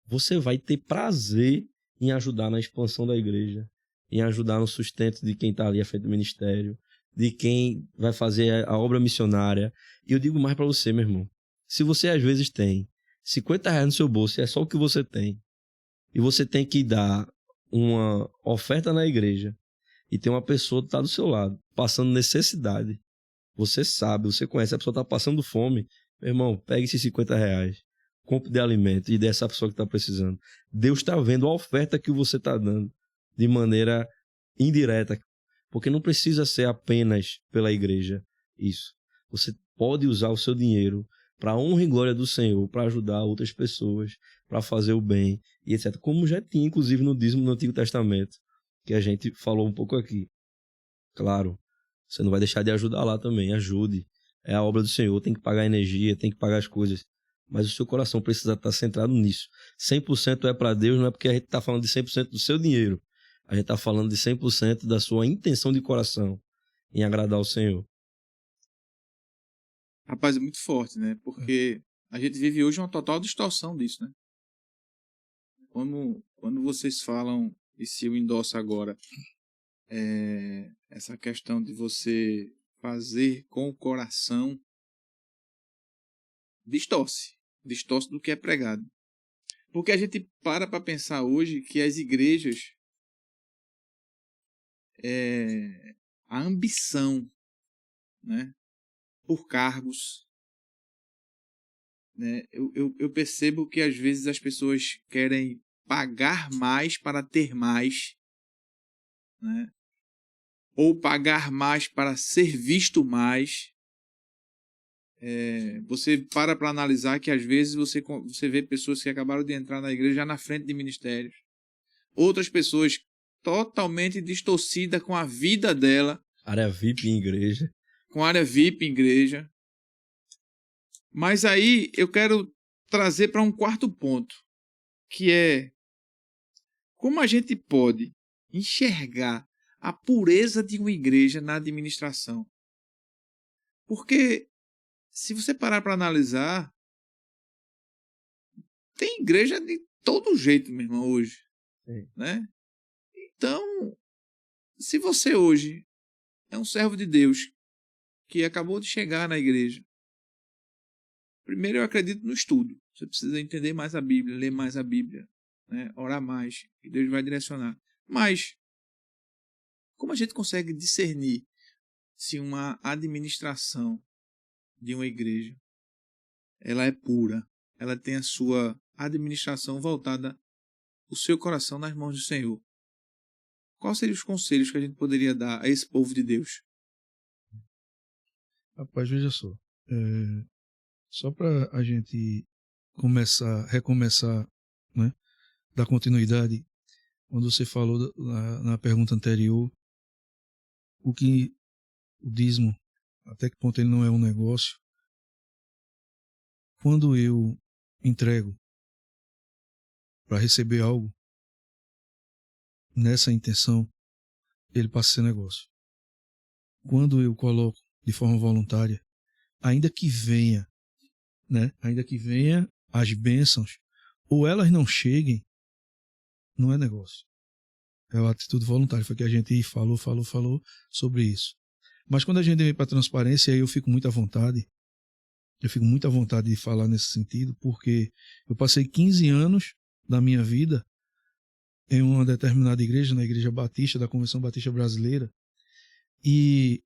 Você vai ter prazer em ajudar na expansão da igreja, em ajudar no sustento de quem está ali à frente do ministério, de quem vai fazer a obra missionária. E eu digo mais para você, meu irmão. Se você às vezes tem R$50 no seu bolso, e é só o que você tem, e você tem que dar uma oferta na igreja, e tem uma pessoa que está do seu lado, passando necessidade, você sabe, você conhece, a pessoa está passando fome, meu irmão, pegue esses R$50, compre de alimento e dê essa pessoa que está precisando. Deus está vendo a oferta que você está dando de maneira indireta, porque não precisa ser apenas pela igreja isso. Você pode usar o seu dinheiro para a honra e glória do Senhor, para ajudar outras pessoas, para fazer o bem e etc. Como já tinha, inclusive, no dízimo no Antigo Testamento, que a gente falou um pouco aqui. Claro, você não vai deixar de ajudar lá também, ajude. É a obra do Senhor, tem que pagar a energia, tem que pagar as coisas. Mas o seu coração precisa estar centrado nisso. 100% é para Deus, não é porque a gente está falando de 100% do seu dinheiro. A gente está falando de 100% da sua intenção de coração em agradar ao Senhor. Rapaz, é muito forte, né? Porque a gente vive hoje uma total distorção disso, né? Quando vocês falam, e se eu endosso agora, essa questão de você fazer com o coração, distorce do que é pregado. Porque a gente para pensar hoje que as igrejas, a ambição, né, por cargos, né, eu percebo que às vezes as pessoas querem pagar mais para ter mais, né, ou pagar mais para ser visto mais. Você para analisar que às vezes você vê pessoas que acabaram de entrar na igreja já na frente de ministérios. Outras pessoas totalmente distorcida com a vida dela. Área VIP em igreja. Com área VIP em igreja. Mas aí eu quero trazer para um quarto ponto, que é como a gente pode enxergar a pureza de uma igreja na administração. Porque se você parar para analisar, tem igreja de todo jeito, meu irmão, hoje. Sim. Né? Então, se você hoje é um servo de Deus que acabou de chegar na igreja, primeiro eu acredito no estudo. Você precisa entender mais a Bíblia, ler mais a Bíblia, né? Orar mais, que Deus vai direcionar. Mas, como a gente consegue discernir se uma administração de uma igreja ela é pura, ela tem a sua administração voltada, o seu coração nas mãos do Senhor? Quais seriam os conselhos que a gente poderia dar a esse povo de Deus? Rapaz, veja só para a gente recomeçar, né, dar continuidade, quando você falou na pergunta anterior, o dízimo, até que ponto ele não é um negócio. Quando eu entrego para receber algo nessa intenção, ele passa a ser negócio. Quando eu coloco de forma voluntária, ainda que venha as bênçãos, ou elas não cheguem, não é negócio. É uma atitude voluntária. Foi que a gente falou sobre isso. Mas quando a gente vem para a transparência, aí eu fico muito à vontade. Eu fico muito à vontade de falar nesse sentido, porque eu passei 15 anos da minha vida em uma determinada igreja, na Igreja Batista, da Convenção Batista Brasileira. E,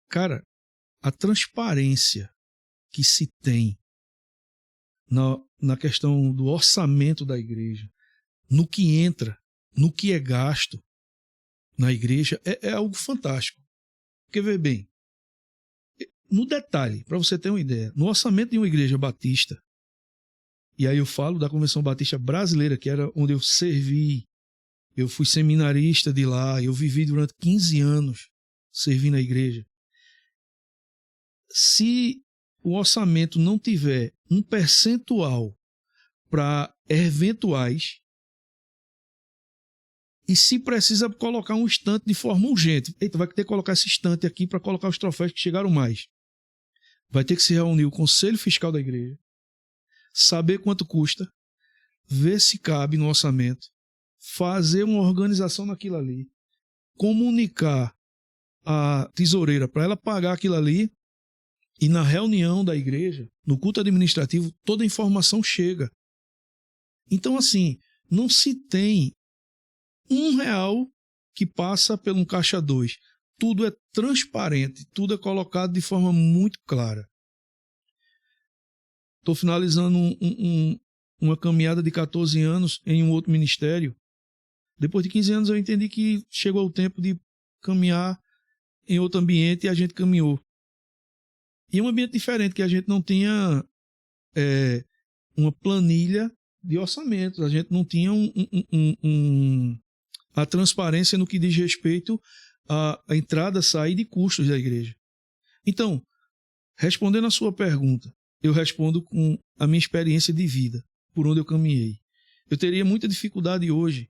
cara, a transparência que se tem na questão do orçamento da igreja, no que entra, no que é gasto na igreja, é algo fantástico. Porque, vê bem, no detalhe, para você ter uma ideia, no orçamento de uma igreja batista, e aí eu falo da Convenção Batista Brasileira, que era onde eu servi, eu fui seminarista de lá, eu vivi durante 15 anos servindo a igreja. Se o orçamento não tiver um percentual para eventuais, e se precisa colocar um estante de forma urgente, eita, vai ter que colocar esse estante aqui para colocar os troféus que chegaram mais. Vai ter que se reunir o conselho fiscal da igreja, saber quanto custa, ver se cabe no orçamento, fazer uma organização naquilo ali, comunicar a tesoureira para ela pagar aquilo ali, e na reunião da igreja, no culto administrativo, toda a informação chega. Então, assim, não se tem R$1 que passa pelo caixa 2. Tudo é transparente, tudo é colocado de forma muito clara. Estou finalizando uma caminhada de 14 anos em um outro ministério. Depois de 15 anos eu entendi que chegou o tempo de caminhar em outro ambiente e a gente caminhou. E um ambiente diferente, que a gente não tinha uma planilha de orçamentos, a gente não tinha a transparência no que diz respeito à entrada, saída e custos da igreja. Então, respondendo a sua pergunta, eu respondo com a minha experiência de vida, por onde eu caminhei. Eu teria muita dificuldade hoje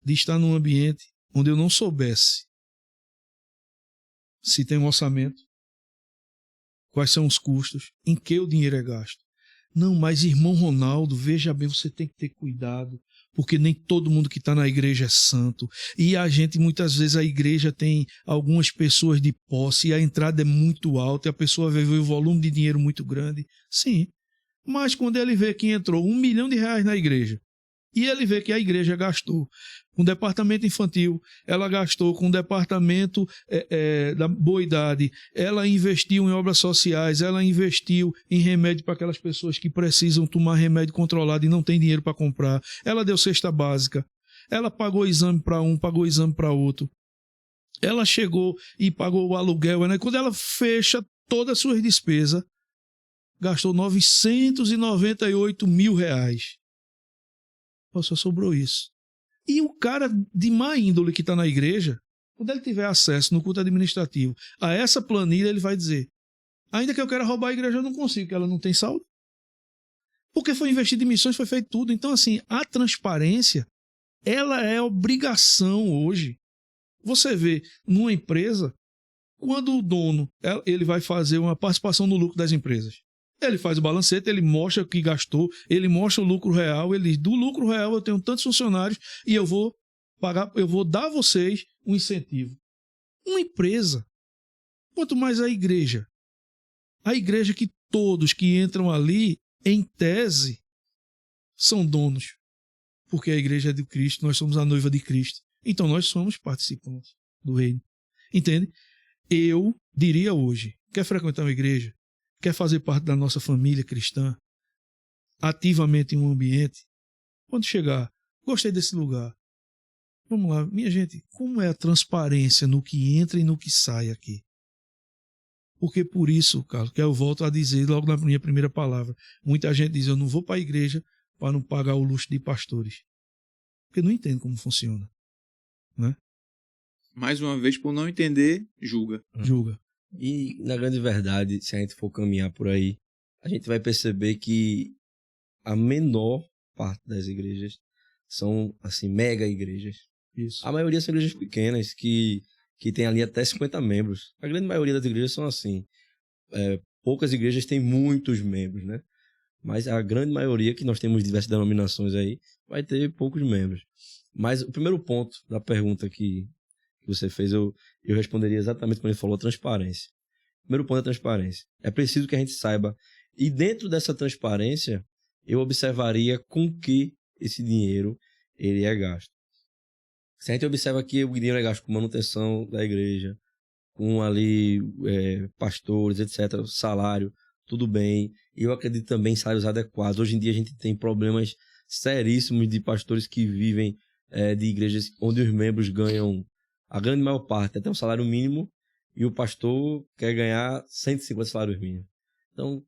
de estar num ambiente onde eu não soubesse se tem um orçamento, quais são os custos, em que o dinheiro é gasto. Não, mas irmão Ronaldo, veja bem, você tem que ter cuidado, porque nem todo mundo que está na igreja é santo. E a gente, muitas vezes, a igreja tem algumas pessoas de posse e a entrada é muito alta e a pessoa vê o volume de dinheiro muito grande. Sim, mas quando ele vê que entrou R$1 milhão na igreja, e ele vê que a igreja gastou com o departamento infantil, ela gastou com o departamento da boa idade, ela investiu em obras sociais, ela investiu em remédio para aquelas pessoas que precisam tomar remédio controlado e não tem dinheiro para comprar, ela deu cesta básica, ela pagou exame para um, pagou exame para outro, ela chegou e pagou o aluguel, né? Quando ela fecha todas as suas despesas, gastou R$998 mil. Só sobrou isso. E o cara de má índole que está na igreja, quando ele tiver acesso no culto administrativo a essa planilha, ele vai dizer: ainda que eu queira roubar a igreja, eu não consigo, porque ela não tem saldo. Porque foi investido em missões, foi feito tudo. Então, assim, a transparência, ela é obrigação hoje. Você vê numa empresa, quando o dono ele vai fazer uma participação no lucro das empresas, ele faz o balancete, ele mostra o que gastou, ele mostra o lucro real, ele do lucro real eu tenho tantos funcionários e eu vou dar a vocês um incentivo. Uma empresa, quanto mais a igreja que todos que entram ali, em tese, são donos, porque a igreja é de Cristo, nós somos a noiva de Cristo, então nós somos participantes do reino, entende? Eu diria hoje, quer frequentar uma igreja, quer fazer parte da nossa família cristã, ativamente em um ambiente, quando chegar, gostei desse lugar, vamos lá, minha gente, como é a transparência no que entra e no que sai aqui? Porque por isso, Carlos, que eu volto a dizer logo na minha primeira palavra, muita gente diz, eu não vou para a igreja para não pagar o luxo de pastores, porque não entende como funciona, né? Mais uma vez, por não entender, julga. Julga. E, na grande verdade, se a gente for caminhar por aí, a gente vai perceber que a menor parte das igrejas são, assim, mega igrejas. Isso. A maioria são igrejas pequenas, que tem ali até 50 membros. A grande maioria das igrejas são assim. Poucas igrejas têm muitos membros, né? Mas a grande maioria, que nós temos diversas denominações aí, vai ter poucos membros. Mas o primeiro ponto da pergunta que você fez, eu responderia exatamente quando ele falou transparência. O primeiro ponto é transparência. É preciso que a gente saiba. E dentro dessa transparência, eu observaria com que esse dinheiro ele é gasto. Se a gente observa que o dinheiro é gasto com manutenção da igreja, com ali pastores, etc., salário, tudo bem. Eu acredito também em salários adequados. Hoje em dia a gente tem problemas seríssimos de pastores que vivem de igrejas onde os membros ganham, a grande maior parte, até um salário mínimo, e o pastor quer ganhar 150 salários mínimos. Então,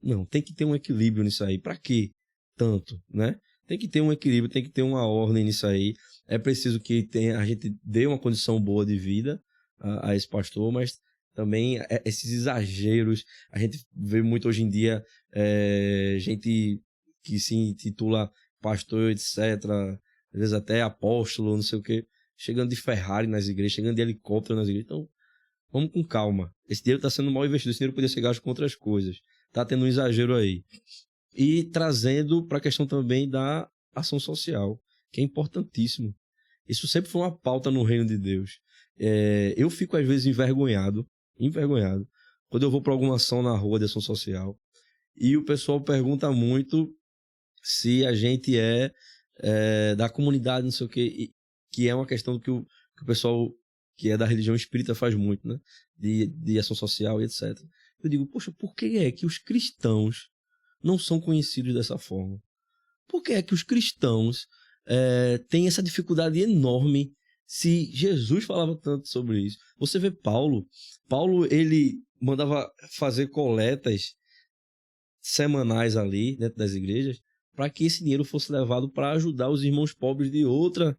não, tem que ter um equilíbrio nisso aí. Para quê tanto, né? Tem que ter um equilíbrio, tem que ter uma ordem nisso aí. É preciso que a gente dê uma condição boa de vida a esse pastor, mas também esses exageros. A gente vê muito hoje em dia gente que se intitula pastor, etc., às vezes até apóstolo, não sei o quê, chegando de Ferrari nas igrejas, chegando de helicóptero nas igrejas. Então, vamos com calma. Esse dinheiro está sendo mal investido, esse dinheiro poderia ser gasto com outras coisas. Está tendo um exagero aí. E trazendo para a questão também da ação social, que é importantíssimo. Isso sempre foi uma pauta no reino de Deus. Eu fico, às vezes, envergonhado, quando eu vou para alguma ação na rua de ação social, e o pessoal pergunta muito se a gente é da comunidade, não sei o quê, que é uma questão que o pessoal que é da religião espírita faz muito, né? De ação social e etc. Eu digo, poxa, por que é que os cristãos não são conhecidos dessa forma? Por que é que os cristãos têm essa dificuldade enorme se Jesus falava tanto sobre isso? Você vê Paulo, ele mandava fazer coletas semanais ali dentro das igrejas para que esse dinheiro fosse levado para ajudar os irmãos pobres de outra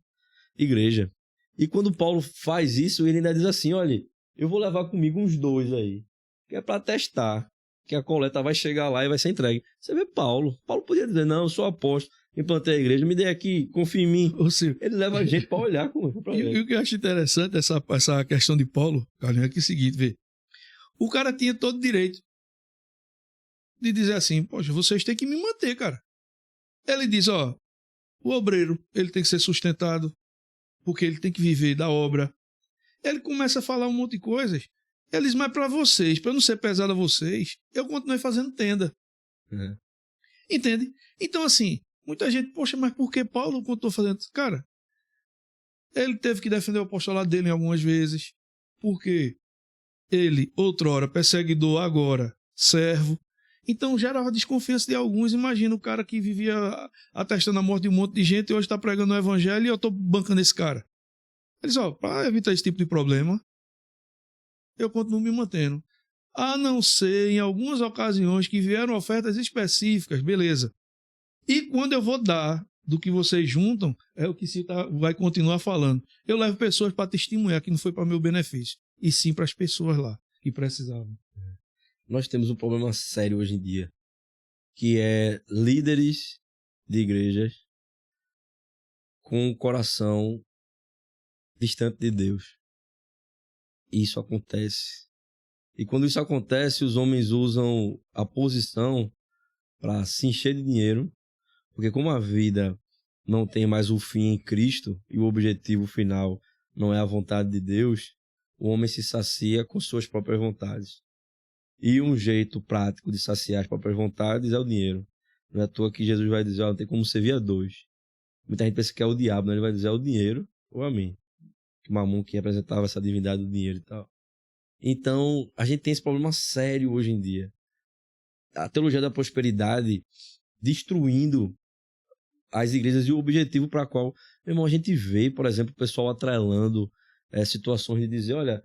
igreja. E quando Paulo faz isso, ele ainda diz assim, olha, eu vou levar comigo uns 2 aí, que é para testar que a coleta vai chegar lá e vai ser entregue. Você vê Paulo podia dizer, não, eu sou apóstolo, implantei a igreja, me dê aqui, confia em mim. Ele leva a gente para olhar. E o que eu acho interessante, essa questão de Paulo, Carlinhos, é que é o seguinte, vê, o cara tinha todo direito de dizer assim, poxa, vocês têm que me manter, cara. Ele diz, o obreiro, ele tem que ser sustentado, porque ele tem que viver da obra. Ele começa a falar um monte de coisas. Ele diz, mas para vocês, para eu não ser pesado a vocês, eu continuei fazendo tenda. Uhum. Entende? Então, assim, muita gente, poxa, mas por que Paulo continuou fazendo? Cara, ele teve que defender o apostolado dele algumas vezes, porque ele, outrora, perseguidor, agora, servo. Então, gerava desconfiança de alguns. Imagina o cara que vivia atestando a morte de um monte de gente e hoje está pregando o evangelho e eu estou bancando esse cara. Ele diz, para evitar esse tipo de problema, eu continuo me mantendo. A não ser em algumas ocasiões que vieram ofertas específicas, beleza. E quando eu vou dar do que vocês juntam é o que se vai continuar falando. Eu levo pessoas para testemunhar que não foi para meu benefício, e sim para as pessoas lá que precisavam. Nós temos um problema sério hoje em dia, que é líderes de igrejas com o coração distante de Deus. Isso acontece. E quando isso acontece, os homens usam a posição para se encher de dinheiro, porque como a vida não tem mais o fim em Cristo e o objetivo final não é a vontade de Deus, o homem se sacia com suas próprias vontades. E um jeito prático de saciar as próprias vontades é o dinheiro. Não é à toa que Jesus vai dizer, não tem como servir a dois. Muita gente pensa que é o diabo, né? Ele vai dizer, é o dinheiro ou a mim. Que Mamon que representava essa divindade do dinheiro e tal. Então, a gente tem esse problema sério hoje em dia. A teologia da prosperidade destruindo as igrejas e o objetivo para qual, meu irmão, a gente vê, por exemplo, o pessoal atrelando situações de dizer, olha,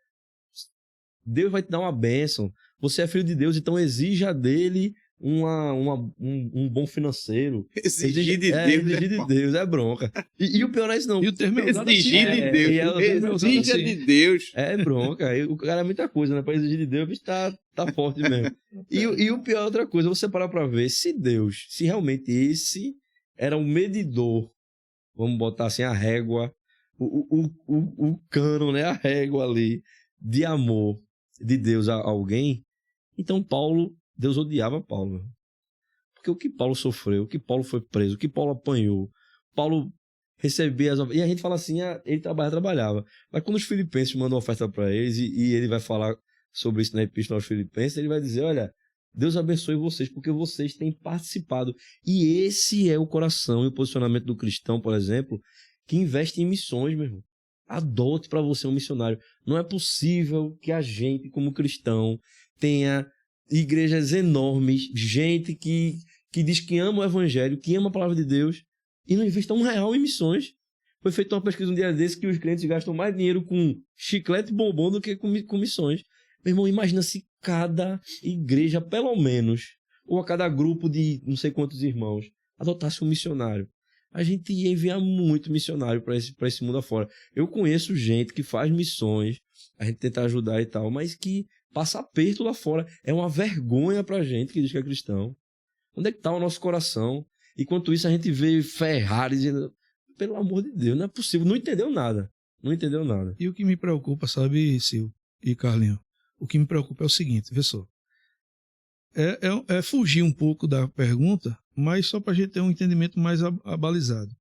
Deus vai te dar uma bênção, você é filho de Deus, então exija dele um bom financeiro. Exigir de Deus. Exigir de Deus, é bronca. E o pior não é isso, não. E o termo é usado Exigir assim, de Deus. Exija assim. de Deus. É bronca. O cara é muita coisa, né? Pra exigir de Deus, o bicho tá forte mesmo. E o pior é outra coisa, você parar pra ver, se realmente esse era um medidor, vamos botar assim, a régua, o cano, né? A régua ali de amor de Deus a alguém, então Deus odiava Paulo. Porque o que Paulo sofreu, o que Paulo foi preso, o que Paulo apanhou, Paulo recebia e a gente fala assim, ele trabalhava. Mas quando os filipenses mandam oferta para eles, e ele vai falar sobre isso na Epístola aos Filipenses, ele vai dizer, olha, Deus abençoe vocês, porque vocês têm participado. E esse é o coração e o posicionamento do cristão, por exemplo, que investe em missões, meu irmão. Adote para você um missionário. Não é possível que a gente, como cristão, tenha igrejas enormes, gente que diz que ama o evangelho, que ama a palavra de Deus, e não investa R$1 em missões. Foi feita uma pesquisa um dia desse que os crentes gastam mais dinheiro com chiclete e bombom do que com missões. Meu irmão, imagina se cada igreja, pelo menos, ou a cada grupo de não sei quantos irmãos, adotasse um missionário. A gente ia enviar muito missionário para esse mundo afora. Eu conheço gente que faz missões, a gente tenta ajudar e tal, mas que passa aperto lá fora. É uma vergonha pra gente que diz que é cristão. Onde é que tá o nosso coração? Enquanto isso a gente vê Ferrari dizendo, pelo amor de Deus, não é possível. Não entendeu nada. Não entendeu nada. E o que me preocupa, sabe, Sil e Carlinho? O que me preocupa é o seguinte, vê só. É fugir um pouco da pergunta, mas só para a gente ter um entendimento mais abalizado.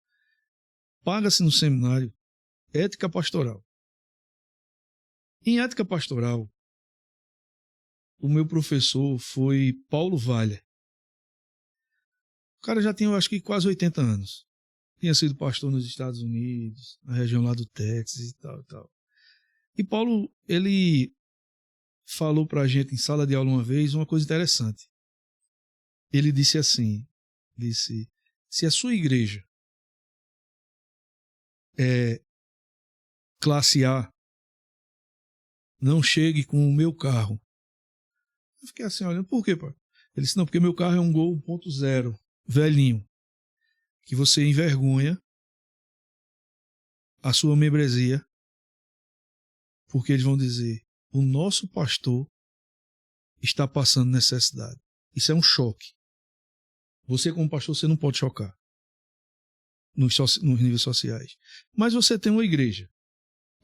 Paga-se no seminário ética pastoral. Em ética pastoral, o meu professor foi Paulo Valha. O cara já tinha, eu acho que, quase 80 anos. Tinha sido pastor nos Estados Unidos, na região lá do Texas e tal e tal. E Paulo, ele falou para a gente em sala de aula uma vez uma coisa interessante. Ele disse assim, se a sua igreja é classe A, não chegue com o meu carro. Eu fiquei assim olhando, por quê, pai? Ele disse, não, porque meu carro é um Gol 1.0, velhinho, que você envergonha a sua membresia, porque eles vão dizer, o nosso pastor está passando necessidade. Isso é um choque. Você, como pastor, você não pode chocar nos níveis sociais. Mas você tem uma igreja,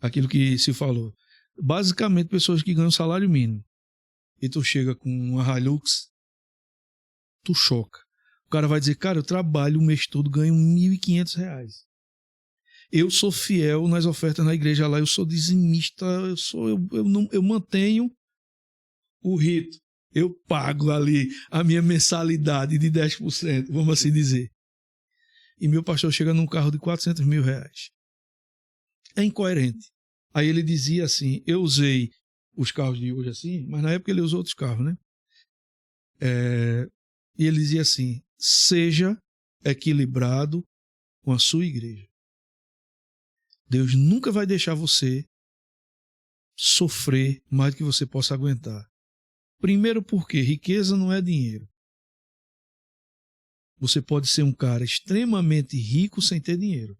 aquilo que se falou, basicamente pessoas que ganham salário mínimo. E tu chega com uma Hilux, tu choca. O cara vai dizer, cara, eu trabalho o mês todo, ganho R$1.500. Eu sou fiel nas ofertas na igreja lá, eu sou dizimista, eu mantenho o rito. Eu pago ali a minha mensalidade de 10%, vamos assim dizer. E meu pastor chega num carro de R$400 mil. É incoerente. Aí ele dizia assim, eu usei os carros de hoje assim, mas na época ele usou outros carros, né? E ele dizia assim, seja equilibrado com a sua igreja. Deus nunca vai deixar você sofrer mais do que você possa aguentar. Primeiro porque riqueza não é dinheiro. Você pode ser um cara extremamente rico sem ter dinheiro.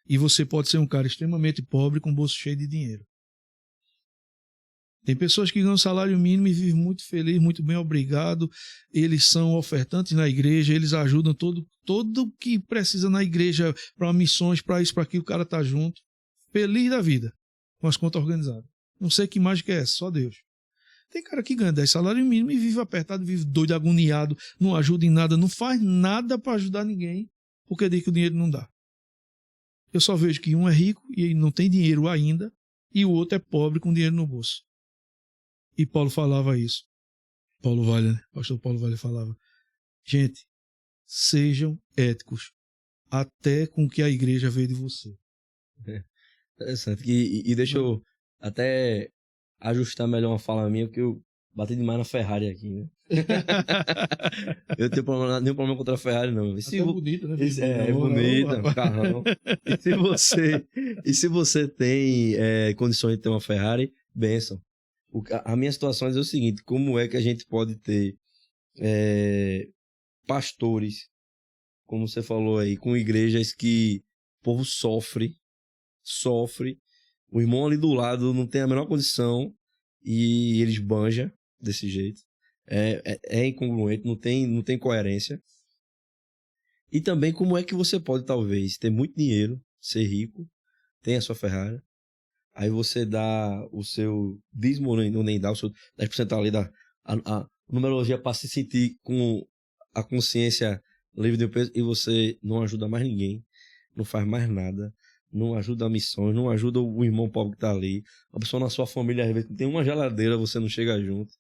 E você pode ser um cara extremamente pobre com o bolso cheio de dinheiro. Tem pessoas que ganham salário mínimo e vivem muito feliz, muito bem, obrigado. Eles são ofertantes na igreja, eles ajudam todo que precisa na igreja, para missões, para isso, para aquilo, o cara tá junto. Feliz da vida, com as contas organizadas. Não sei que mágica é essa, só Deus. Tem cara que ganha 10 salários mínimos e vive apertado, vive doido, agoniado, não ajuda em nada, não faz nada para ajudar ninguém, porque diz que o dinheiro não dá. Eu só vejo que um é rico e não tem dinheiro ainda, e o outro é pobre com dinheiro no bolso. E Paulo falava isso. Paulo Vale, né? Pastor Paulo Vale falava: gente, sejam éticos, até com o que a igreja vê de você. Interessante. E deixa eu até ajustar melhor uma fala minha, porque eu bati demais na Ferrari aqui, né? Eu tenho nenhum problema contra a Ferrari, não. É bonita, né? É bonita, um carrão. E se você tem condições de ter uma Ferrari, benção. A minha situação é o seguinte: como é que a gente pode ter pastores, como você falou aí, com igrejas que o povo sofre, o irmão ali do lado não tem a menor condição e eles banjam desse jeito. É incongruente, não tem coerência. E também como é que você pode, talvez, ter muito dinheiro, ser rico, tem a sua Ferrari, aí você dá o seu dízimo, ou nem dá o seu 10% ali a numerologia para se sentir com a consciência livre de peso, e você não ajuda mais ninguém, não faz mais nada, não ajuda a missões, não ajuda o irmão pobre que tá ali, a pessoa na sua família, às vezes, tem uma geladeira, você não chega junto.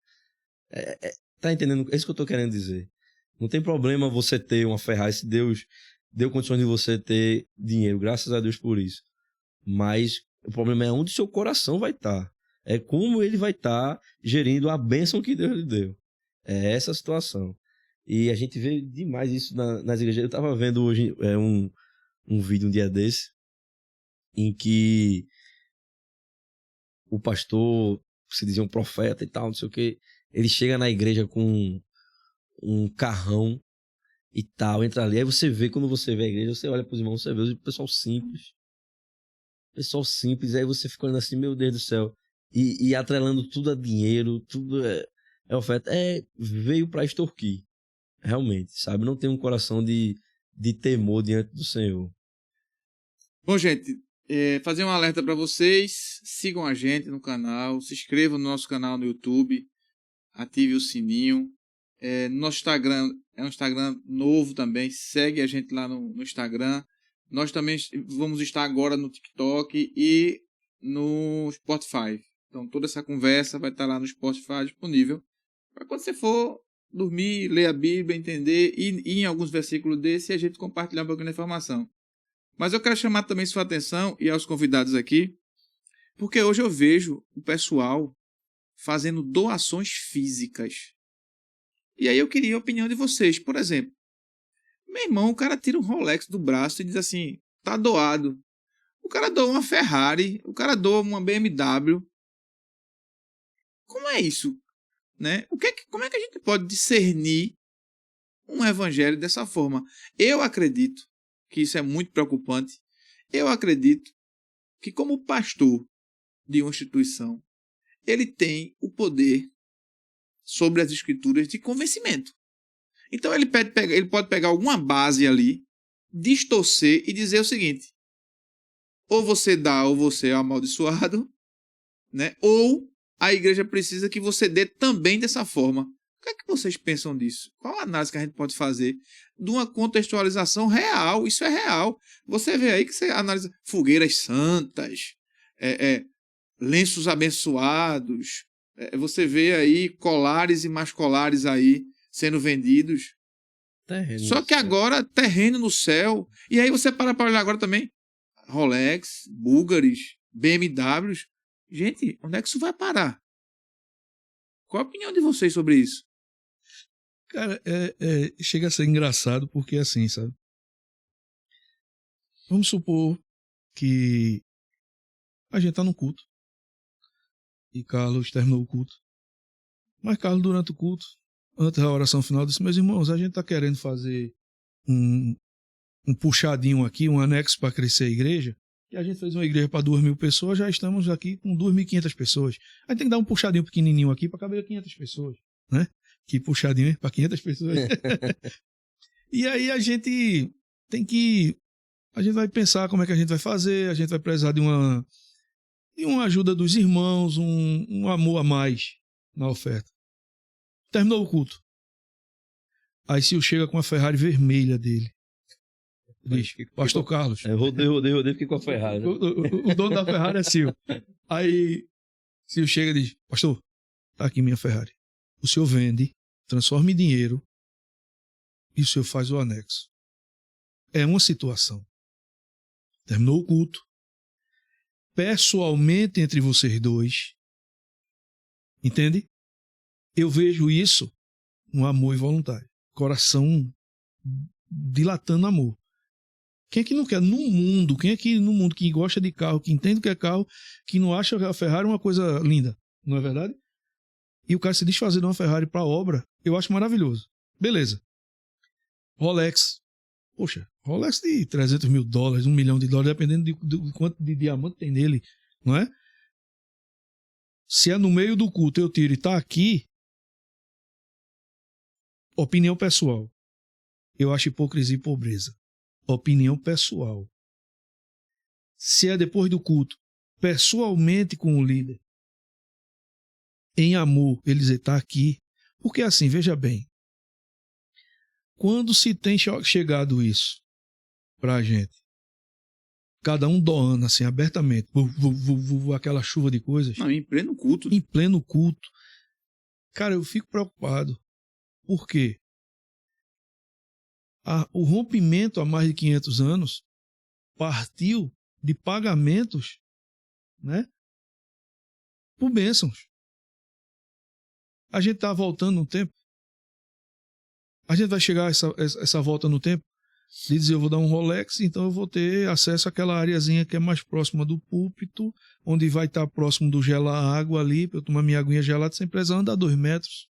Tá entendendo? É isso que eu tô querendo dizer. Não tem problema você ter uma Ferrari, se Deus deu condições de você ter dinheiro, graças a Deus por isso. Mas o problema é onde seu coração vai estar. É como ele vai estar gerindo a bênção que Deus lhe deu. É essa a situação. E a gente vê demais isso nas igrejas. Eu tava vendo hoje um vídeo um dia desse, em que o pastor, se dizia um profeta e tal, não sei o que, ele chega na igreja com um carrão e tal, entra ali, aí você vê, quando você vê a igreja, você olha pros irmãos, você vê o pessoal simples, aí você fica olhando assim, meu Deus do céu, e atrelando tudo a dinheiro, tudo é oferta, veio pra extorquir, realmente, sabe, não tem um coração de temor diante do Senhor. Bom, gente, fazer um alerta para vocês, sigam a gente no canal, se inscrevam no nosso canal no YouTube, ative o sininho. Nosso Instagram é um Instagram novo também, segue a gente lá no Instagram. Nós também vamos estar agora no TikTok e no Spotify. Então toda essa conversa vai estar lá no Spotify disponível para quando você for dormir, ler a Bíblia, entender e em alguns versículos desse a gente compartilhar um pouquinho da informação. Mas eu quero chamar também sua atenção e aos convidados aqui, porque hoje eu vejo o pessoal fazendo doações físicas. E aí eu queria a opinião de vocês. Por exemplo, meu irmão, o cara tira um Rolex do braço e diz assim, tá doado. O cara doa uma Ferrari, o cara doa uma BMW. Como é isso? Né? Como é que a gente pode discernir um evangelho dessa forma? Eu acredito que isso é muito preocupante. Eu acredito que, como pastor de uma instituição, ele tem o poder sobre as escrituras de convencimento. Então ele pode pegar alguma base ali, distorcer e dizer o seguinte: ou você dá ou você é amaldiçoado, né? Ou a igreja precisa que você dê também dessa forma. O que é que vocês pensam disso? Qual a análise que a gente pode fazer de uma contextualização real? Isso é real. Você vê aí que você analisa fogueiras santas, lenços abençoados, você vê aí colares e mais colares aí sendo vendidos. Terreno Só que agora, terreno no céu. E aí você para olhar agora também. Rolex, Bulgaris, BMWs. Gente, onde é que isso vai parar? Qual a opinião de vocês sobre isso? Cara, chega a ser engraçado porque assim, sabe? Vamos supor que a gente tá no culto e Carlos terminou o culto. Mas Carlos, durante o culto, antes da oração final, disse: meus irmãos, a gente tá querendo fazer um puxadinho aqui, um anexo para crescer a igreja, que a gente fez uma igreja para 2.000 pessoas, já estamos aqui com 2.500 pessoas. A gente tem que dar um puxadinho pequenininho aqui para caber 500 pessoas, né? Que puxadinho para 500 pessoas. E aí a gente vai pensar como é que a gente vai fazer, a gente vai precisar de uma ajuda dos irmãos, um amor a mais na oferta. Terminou o culto. Aí Sil chega com a Ferrari vermelha dele. Diz, Pastor Carlos. Rodei, fiquei com a Ferrari. Né? O dono da Ferrari é Sil. Aí Sil chega e diz, pastor, tá aqui minha Ferrari. O senhor vende, transforma em dinheiro e o senhor faz o anexo. É uma situação. Terminou o culto. Pessoalmente entre vocês dois, entende? Eu vejo isso, um amor involuntário. Coração dilatando amor. Quem é que não quer no mundo? Quem é que no mundo que gosta de carro, que entende o que é carro, que não acha a Ferrari uma coisa linda? Não é verdade? E o cara se desfazer de uma Ferrari para obra, eu acho maravilhoso. Beleza. Rolex. Poxa, Rolex de $300 mil, $1 milhão, dependendo de quanto de diamante tem nele, não é? Se é no meio do culto eu tiro e tá aqui, opinião pessoal. Eu acho hipocrisia e pobreza. Opinião pessoal. Se é depois do culto, pessoalmente com o líder, em amor, ele dizer, tá aqui. Porque assim, veja bem, quando se tem chegado isso pra gente, cada um doando assim, abertamente, aquela chuva de coisas. Não, em pleno culto. Em pleno culto. Cara, eu fico preocupado. Por quê? O rompimento há mais de 500 anos partiu de pagamentos, né, por bênçãos. A gente está voltando no tempo. A gente vai chegar a essa volta no tempo de dizer, eu vou dar um Rolex, então eu vou ter acesso àquela areazinha que é mais próxima do púlpito, onde vai estar próximo do gelar-água ali, para eu tomar minha aguinha gelada sem precisar andar 2 metros.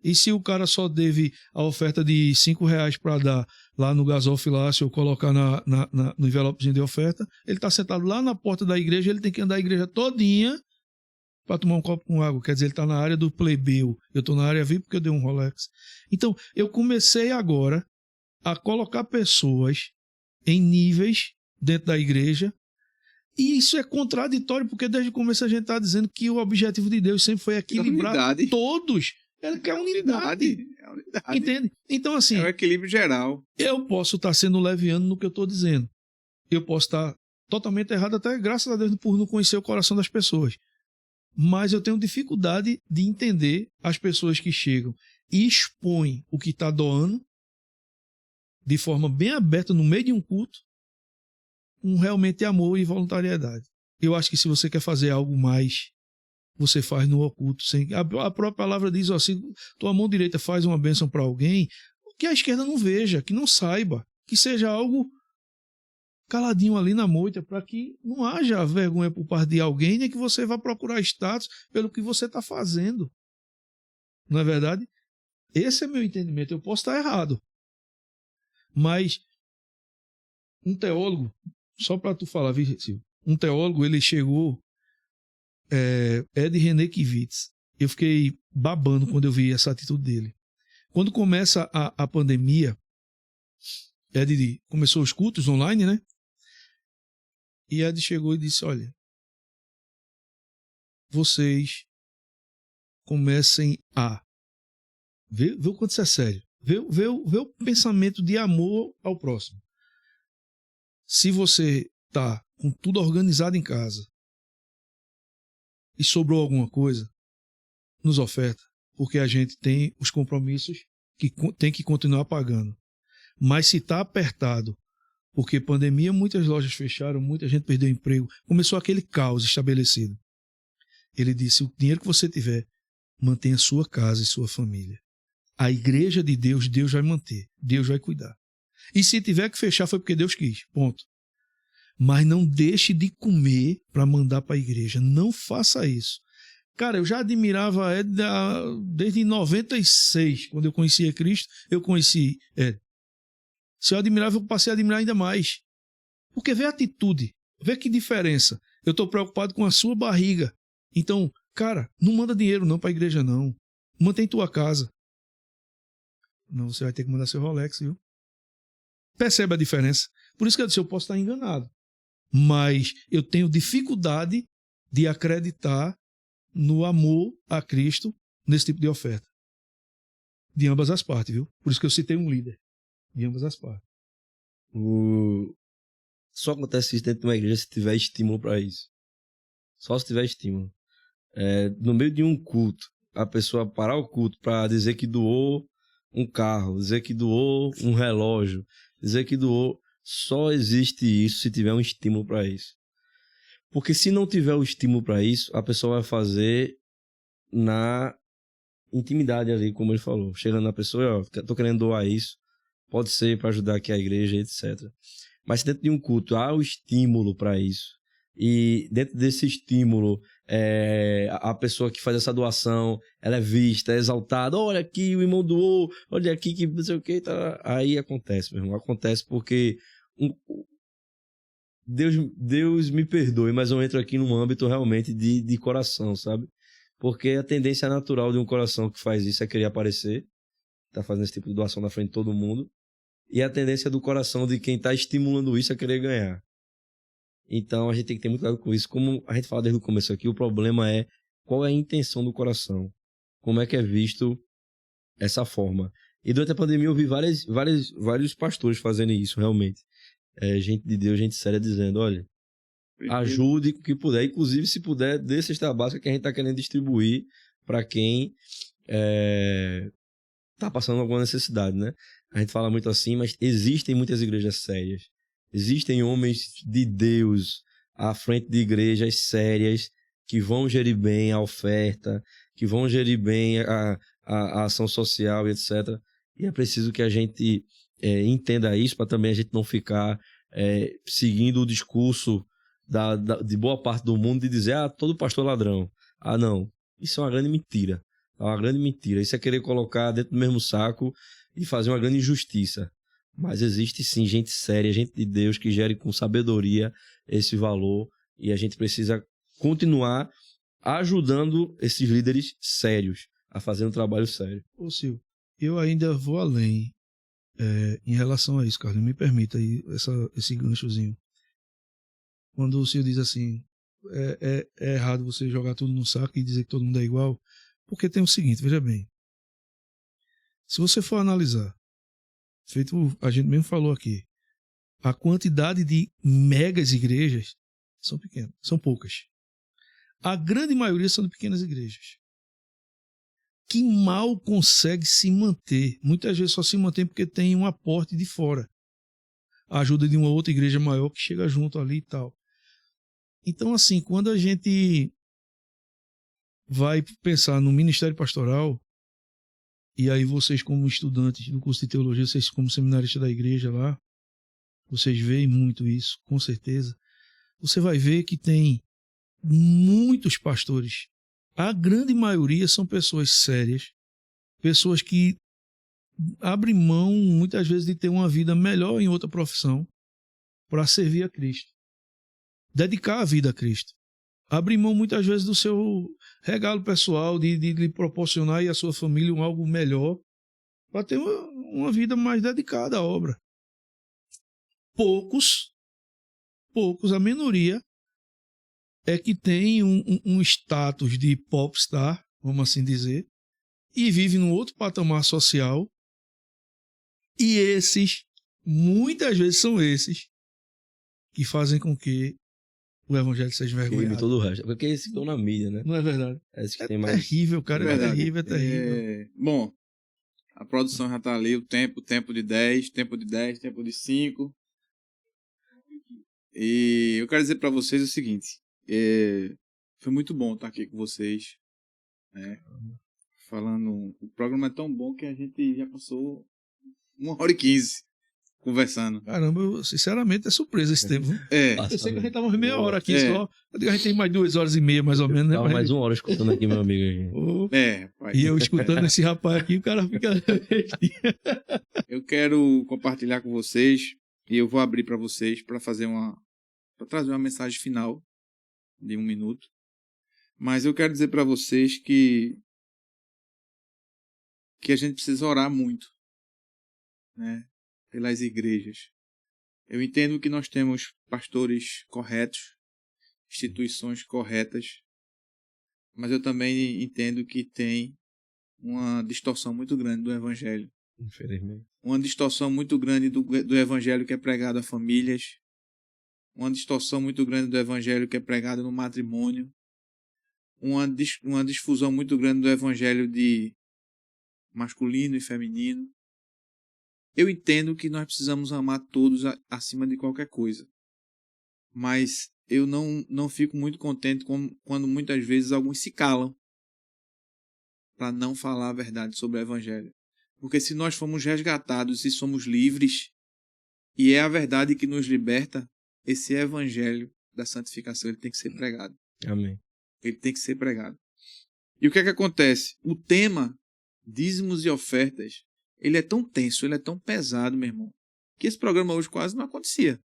E se o cara só teve a oferta de R$5 para dar lá no gasofilácio ou colocar no envelopezinho de oferta, ele está sentado lá na porta da igreja, ele tem que andar a igreja todinha para tomar um copo com água. Quer dizer, ele está na área do plebeu. Eu estou na área VIP porque eu dei um Rolex. Então, eu comecei agora a colocar pessoas em níveis dentro da igreja, e isso é contraditório, porque desde o começo a gente está dizendo que o objetivo de Deus sempre foi equilibrar todos. Ele quer unidade. É unidade. Entende? Então, assim, é o equilíbrio geral. Eu posso estar sendo leviano no que eu estou dizendo. Eu posso estar totalmente errado, até graças a Deus, por não conhecer o coração das pessoas. Mas eu tenho dificuldade de entender as pessoas que chegam e expõem o que está doando de forma bem aberta no meio de um culto, realmente amor e voluntariedade. Eu acho que se você quer fazer algo mais, você faz no oculto. A própria palavra diz assim, tua mão direita faz uma bênção para alguém, que a esquerda não veja, que não saiba, que seja algo caladinho ali na moita, para que não haja vergonha por parte de alguém, nem que você vá procurar status pelo que você está fazendo. Não é verdade? Esse é meu entendimento. Eu posso estar errado. Mas um teólogo, só para tu falar, viu, Silvio? Um teólogo, ele chegou, Ed René Kivitz. Eu fiquei babando quando eu vi essa atitude dele. Quando começa a pandemia, Ed começou os cultos online, né? E Ed chegou e disse, olha, vocês comecem a ver o quanto isso é sério. Vê o pensamento de amor ao próximo. Se você está com tudo organizado em casa e sobrou alguma coisa, nos oferta, porque a gente tem os compromissos que tem que continuar pagando. Mas se está apertado, porque pandemia, muitas lojas fecharam, muita gente perdeu emprego, começou aquele caos estabelecido. Ele disse, o dinheiro que você tiver, mantenha sua casa e sua família. A igreja de Deus, Deus vai manter, Deus vai cuidar. E se tiver que fechar, foi porque Deus quis, ponto. Mas não deixe de comer para mandar para a igreja, não faça isso. Cara, eu já admirava Ed desde 96, quando eu conhecia Cristo, eu conheci Ed. Se eu admirava, eu passei a admirar ainda mais. Porque vê a atitude, vê que diferença. Eu estou preocupado com a sua barriga. Então, cara, não manda dinheiro não para a igreja não. Mantém tua casa. Não, você vai ter que mandar seu Rolex, viu? Percebe a diferença? Por isso que eu disse, eu posso estar enganado. Mas eu tenho dificuldade de acreditar no amor a Cristo nesse tipo de oferta. De ambas as partes, viu? Por isso que eu citei um líder. De ambas as partes. Só acontece isso dentro de uma igreja se tiver estímulo para isso. Só se tiver estímulo. No meio de um culto, a pessoa parar o culto para dizer que doou um carro, dizer que doou um relógio, dizer que doou... Só existe isso se tiver um estímulo para isso. Porque se não tiver o estímulo para isso, a pessoa vai fazer na intimidade ali, como ele falou. Chegando na pessoa, ó, tô querendo doar isso, pode ser para ajudar aqui a igreja, etc. Mas dentro de um culto há o estímulo para isso. E dentro desse estímulo, a pessoa que faz essa doação, ela é vista, é exaltada. Olha aqui, o irmão doou, olha aqui que não sei o que. Tá. Aí acontece, meu irmão. Acontece porque Deus me perdoe, mas eu entro aqui num âmbito realmente de coração, sabe? Porque a tendência natural de um coração que faz isso é querer aparecer, tá fazendo esse tipo de doação na frente de todo mundo, e a tendência do coração de quem tá estimulando isso é querer ganhar. Então a gente tem que ter muito cuidado com isso. Como a gente fala desde o começo aqui, o problema é qual é a intenção do coração, como é que é visto essa forma. E durante a pandemia eu vi vários pastores fazendo isso, realmente. Gente de Deus, gente séria, dizendo, olha, ajude com o que puder, inclusive se puder, dê cesta básica que a gente está querendo distribuir para quem está passando alguma necessidade, né? A gente fala muito assim, mas existem muitas igrejas sérias, existem homens de Deus à frente de igrejas sérias que vão gerir bem a oferta, que vão gerir bem a ação social e etc. E é preciso que a gente entenda isso para também a gente não ficar seguindo o discurso de boa parte do mundo de dizer, todo pastor é ladrão. Não. Isso é uma grande mentira. É uma grande mentira. Isso é querer colocar dentro do mesmo saco e fazer uma grande injustiça. Mas existe sim gente séria, gente de Deus que gere com sabedoria esse valor e a gente precisa continuar ajudando esses líderes sérios a fazer um trabalho sério. Ô Silvio, eu ainda vou além em relação a isso, Carlos. Me permita aí esse ganchozinho. Quando o Silvio diz assim, é errado você jogar tudo no saco e dizer que todo mundo é igual, porque tem o seguinte, veja bem, se você for analisar, feito a gente mesmo falou aqui, a quantidade de megas igrejas são pequenas, são poucas. A grande maioria são de pequenas igrejas, que mal consegue se manter. Muitas vezes só se mantém porque tem um aporte de fora, a ajuda de uma outra igreja maior que chega junto ali e tal. Então, assim, quando a gente vai pensar no ministério pastoral, e aí vocês como estudantes do curso de teologia, vocês como seminaristas da igreja lá, vocês veem muito isso, com certeza. Você vai ver que tem muitos pastores. A grande maioria são pessoas sérias, pessoas que abrem mão, muitas vezes, de ter uma vida melhor em outra profissão para servir a Cristo. Dedicar a vida a Cristo. Abre mão muitas vezes do seu regalo pessoal, de lhe proporcionar e a sua família algo melhor, para ter uma vida mais dedicada à obra. Poucos, a minoria, é que tem um status de popstar, vamos assim dizer, e vive num outro patamar social, e esses, muitas vezes são esses, que fazem com que o evangelho seja envergonhado. Todo o resto. Porque eles estão na mídia, né? Não é verdade? Que tem mais... terrível, cara. É terrível. Bom, a produção já tá ali, o tempo de 10, tempo de 5. E eu quero dizer para vocês o seguinte, foi muito bom estar aqui com vocês, né? Falando, o programa é tão bom que a gente já passou 1h15. conversando. Caramba, sinceramente é surpresa esse tempo. É. Eu sei que a gente tava meia hora aqui É. só. Eu digo, a gente tem mais 2 horas e meia, mais ou menos, né? Tava mais 1 hora escutando aqui, meu amigo. Oh, Rapaz. e eu escutando esse rapaz aqui, o cara fica. Eu quero compartilhar com vocês e eu vou abrir para vocês para trazer uma mensagem final de 1 minuto. Mas eu quero dizer para vocês que a gente precisa orar muito, né, pelas igrejas. Eu entendo que nós temos pastores corretos, instituições corretas, mas eu também entendo que tem uma distorção muito grande do evangelho. Infelizmente. Uma distorção muito grande do evangelho que é pregado a famílias, uma distorção muito grande do evangelho que é pregado no matrimônio, uma difusão muito grande do evangelho de masculino e feminino. Eu entendo que nós precisamos amar todos acima de qualquer coisa, mas eu não fico muito contente quando muitas vezes alguns se calam para não falar a verdade sobre o evangelho. Porque se nós fomos resgatados e somos livres, e é a verdade que nos liberta, esse evangelho da santificação ele tem que ser pregado. Amém. Ele tem que ser pregado. E o que é que acontece? O tema dízimos e ofertas, ele é tão tenso, ele é tão pesado, meu irmão, que esse programa hoje quase não acontecia.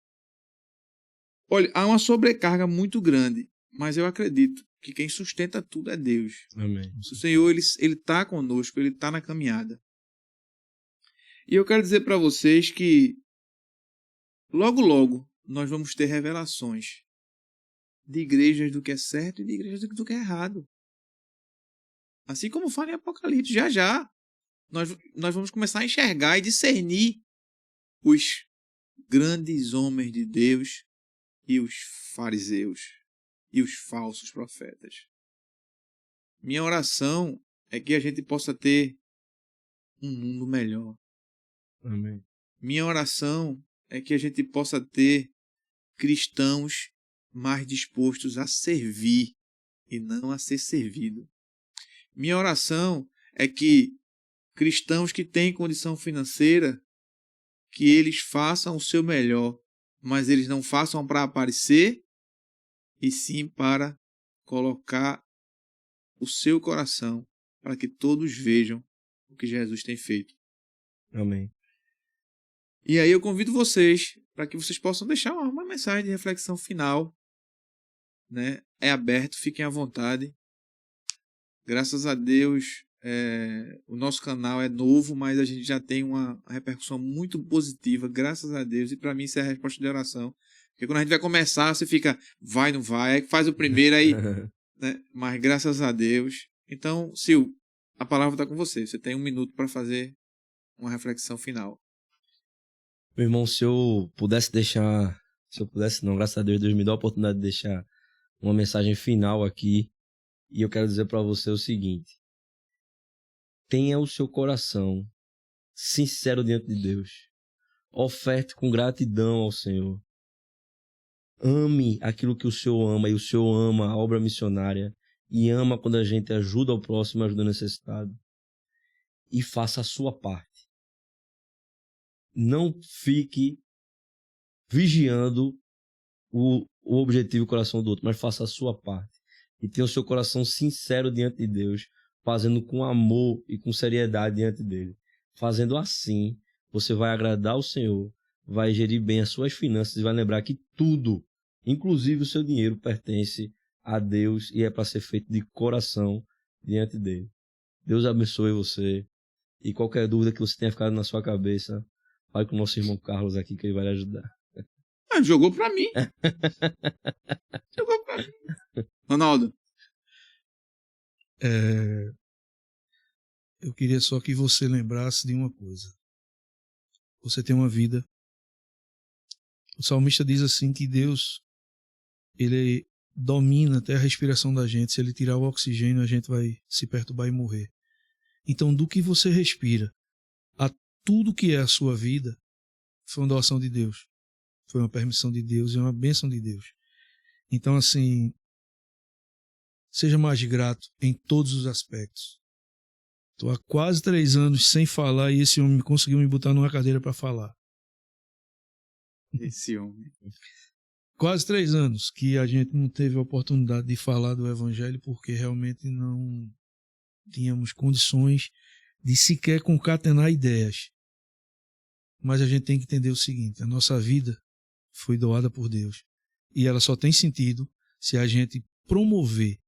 Olha, há uma sobrecarga muito grande, mas eu acredito que quem sustenta tudo é Deus. Amém. O Senhor, ele está conosco, ele está na caminhada. E eu quero dizer para vocês que logo, logo, nós vamos ter revelações de igrejas do que é certo e de igrejas do que é errado. Assim como fala em Apocalipse, já. Nós vamos começar a enxergar e discernir os grandes homens de Deus e os fariseus e os falsos profetas. Minha oração é que a gente possa ter um mundo melhor. Amém. Minha oração é que a gente possa ter cristãos mais dispostos a servir e não a ser servido. Minha oração é que cristãos que têm condição financeira, que eles façam o seu melhor, mas eles não façam para aparecer, e sim para colocar o seu coração para que todos vejam o que Jesus tem feito. Amém. E aí eu convido vocês para que vocês possam deixar uma mensagem de reflexão final, né? É aberto, fiquem à vontade. Graças a Deus, o nosso canal é novo, mas a gente já tem uma repercussão muito positiva, graças a Deus. E para mim isso é a resposta de oração. Porque quando a gente vai começar, você fica, vai, não vai, aí faz o primeiro aí, né? Mas graças a Deus. Então, Sil, a palavra está com você. Você tem 1 minuto para fazer uma reflexão final. Meu irmão, se eu pudesse, não, graças a Deus, Deus me dá a oportunidade de deixar uma mensagem final aqui. E eu quero dizer para você o seguinte: tenha o seu coração sincero diante de Deus. Oferte com gratidão ao Senhor. Ame aquilo que o Senhor ama, e o Senhor ama a obra missionária, e ama quando a gente ajuda o próximo, ajuda o necessitado. E faça a sua parte. Não fique vigiando o objetivo e o coração do outro, mas faça a sua parte. E tenha o seu coração sincero diante de Deus, fazendo com amor e com seriedade diante dele. Fazendo assim, você vai agradar o Senhor, vai gerir bem as suas finanças e vai lembrar que tudo, inclusive o seu dinheiro, pertence a Deus e é para ser feito de coração diante dele. Deus abençoe você. E qualquer dúvida que você tenha ficado na sua cabeça, fale com o nosso irmão Carlos aqui, que ele vai lhe ajudar. Jogou para mim. Jogou para mim. Ronaldo. Eu queria só que você lembrasse de uma coisa. Você tem uma vida. O salmista diz assim que Deus, ele domina até a respiração da gente. Se ele tirar o oxigênio, a gente vai se perturbar e morrer. Então, do que você respira a tudo que é a sua vida, foi uma doação de Deus. Foi uma permissão de Deus e uma bênção de Deus. Então, assim, seja mais grato em todos os aspectos. Estou há quase 3 anos sem falar e esse homem conseguiu me botar numa cadeira para falar. Esse homem. Quase 3 anos que a gente não teve a oportunidade de falar do Evangelho porque realmente não tínhamos condições de sequer concatenar ideias. Mas a gente tem que entender o seguinte: a nossa vida foi doada por Deus e ela só tem sentido se a gente promover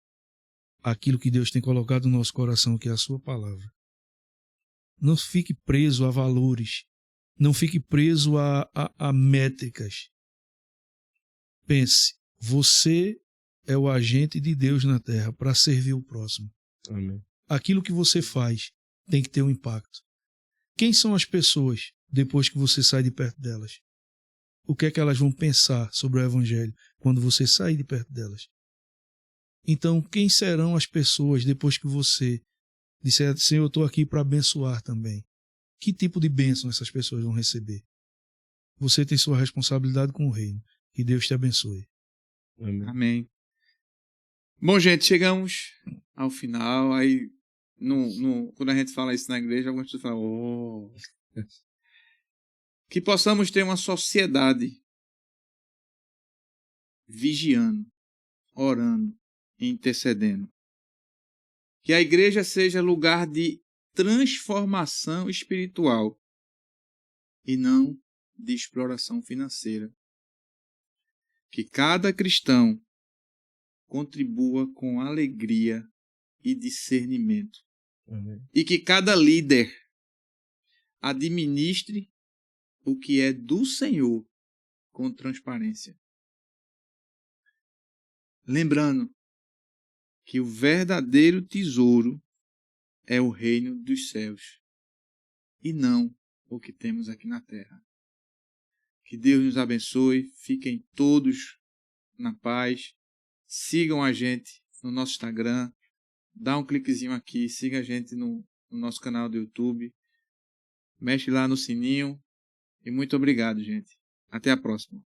aquilo que Deus tem colocado no nosso coração, que é a sua palavra. Não fique preso a valores, não fique preso a métricas. Pense, você é o agente de Deus na terra para servir o próximo. Amém. Aquilo que você faz tem que ter um impacto. Quem são as pessoas depois que você sai de perto delas? O que é que elas vão pensar sobre o Evangelho quando você sair de perto delas? Então, quem serão as pessoas depois que você disser, Senhor, eu estou aqui para abençoar também? Que tipo de bênção essas pessoas vão receber? Você tem sua responsabilidade com o reino. Que Deus te abençoe. Amém. Amém. Bom, gente, chegamos ao final. Aí, quando a gente fala isso na igreja, algumas pessoas falam, oh. Que possamos ter uma sociedade vigiando, orando e intercedendo. Que a igreja seja lugar de transformação espiritual e não de exploração financeira. Que cada cristão contribua com alegria e discernimento. Amém. E que cada líder administre o que é do Senhor com transparência. Lembrando que o verdadeiro tesouro é o reino dos céus e não o que temos aqui na terra. Que Deus nos abençoe, fiquem todos na paz, sigam a gente no nosso Instagram, dá um cliquezinho aqui, siga a gente no nosso canal do YouTube, mexe lá no sininho e muito obrigado, gente. Até a próxima.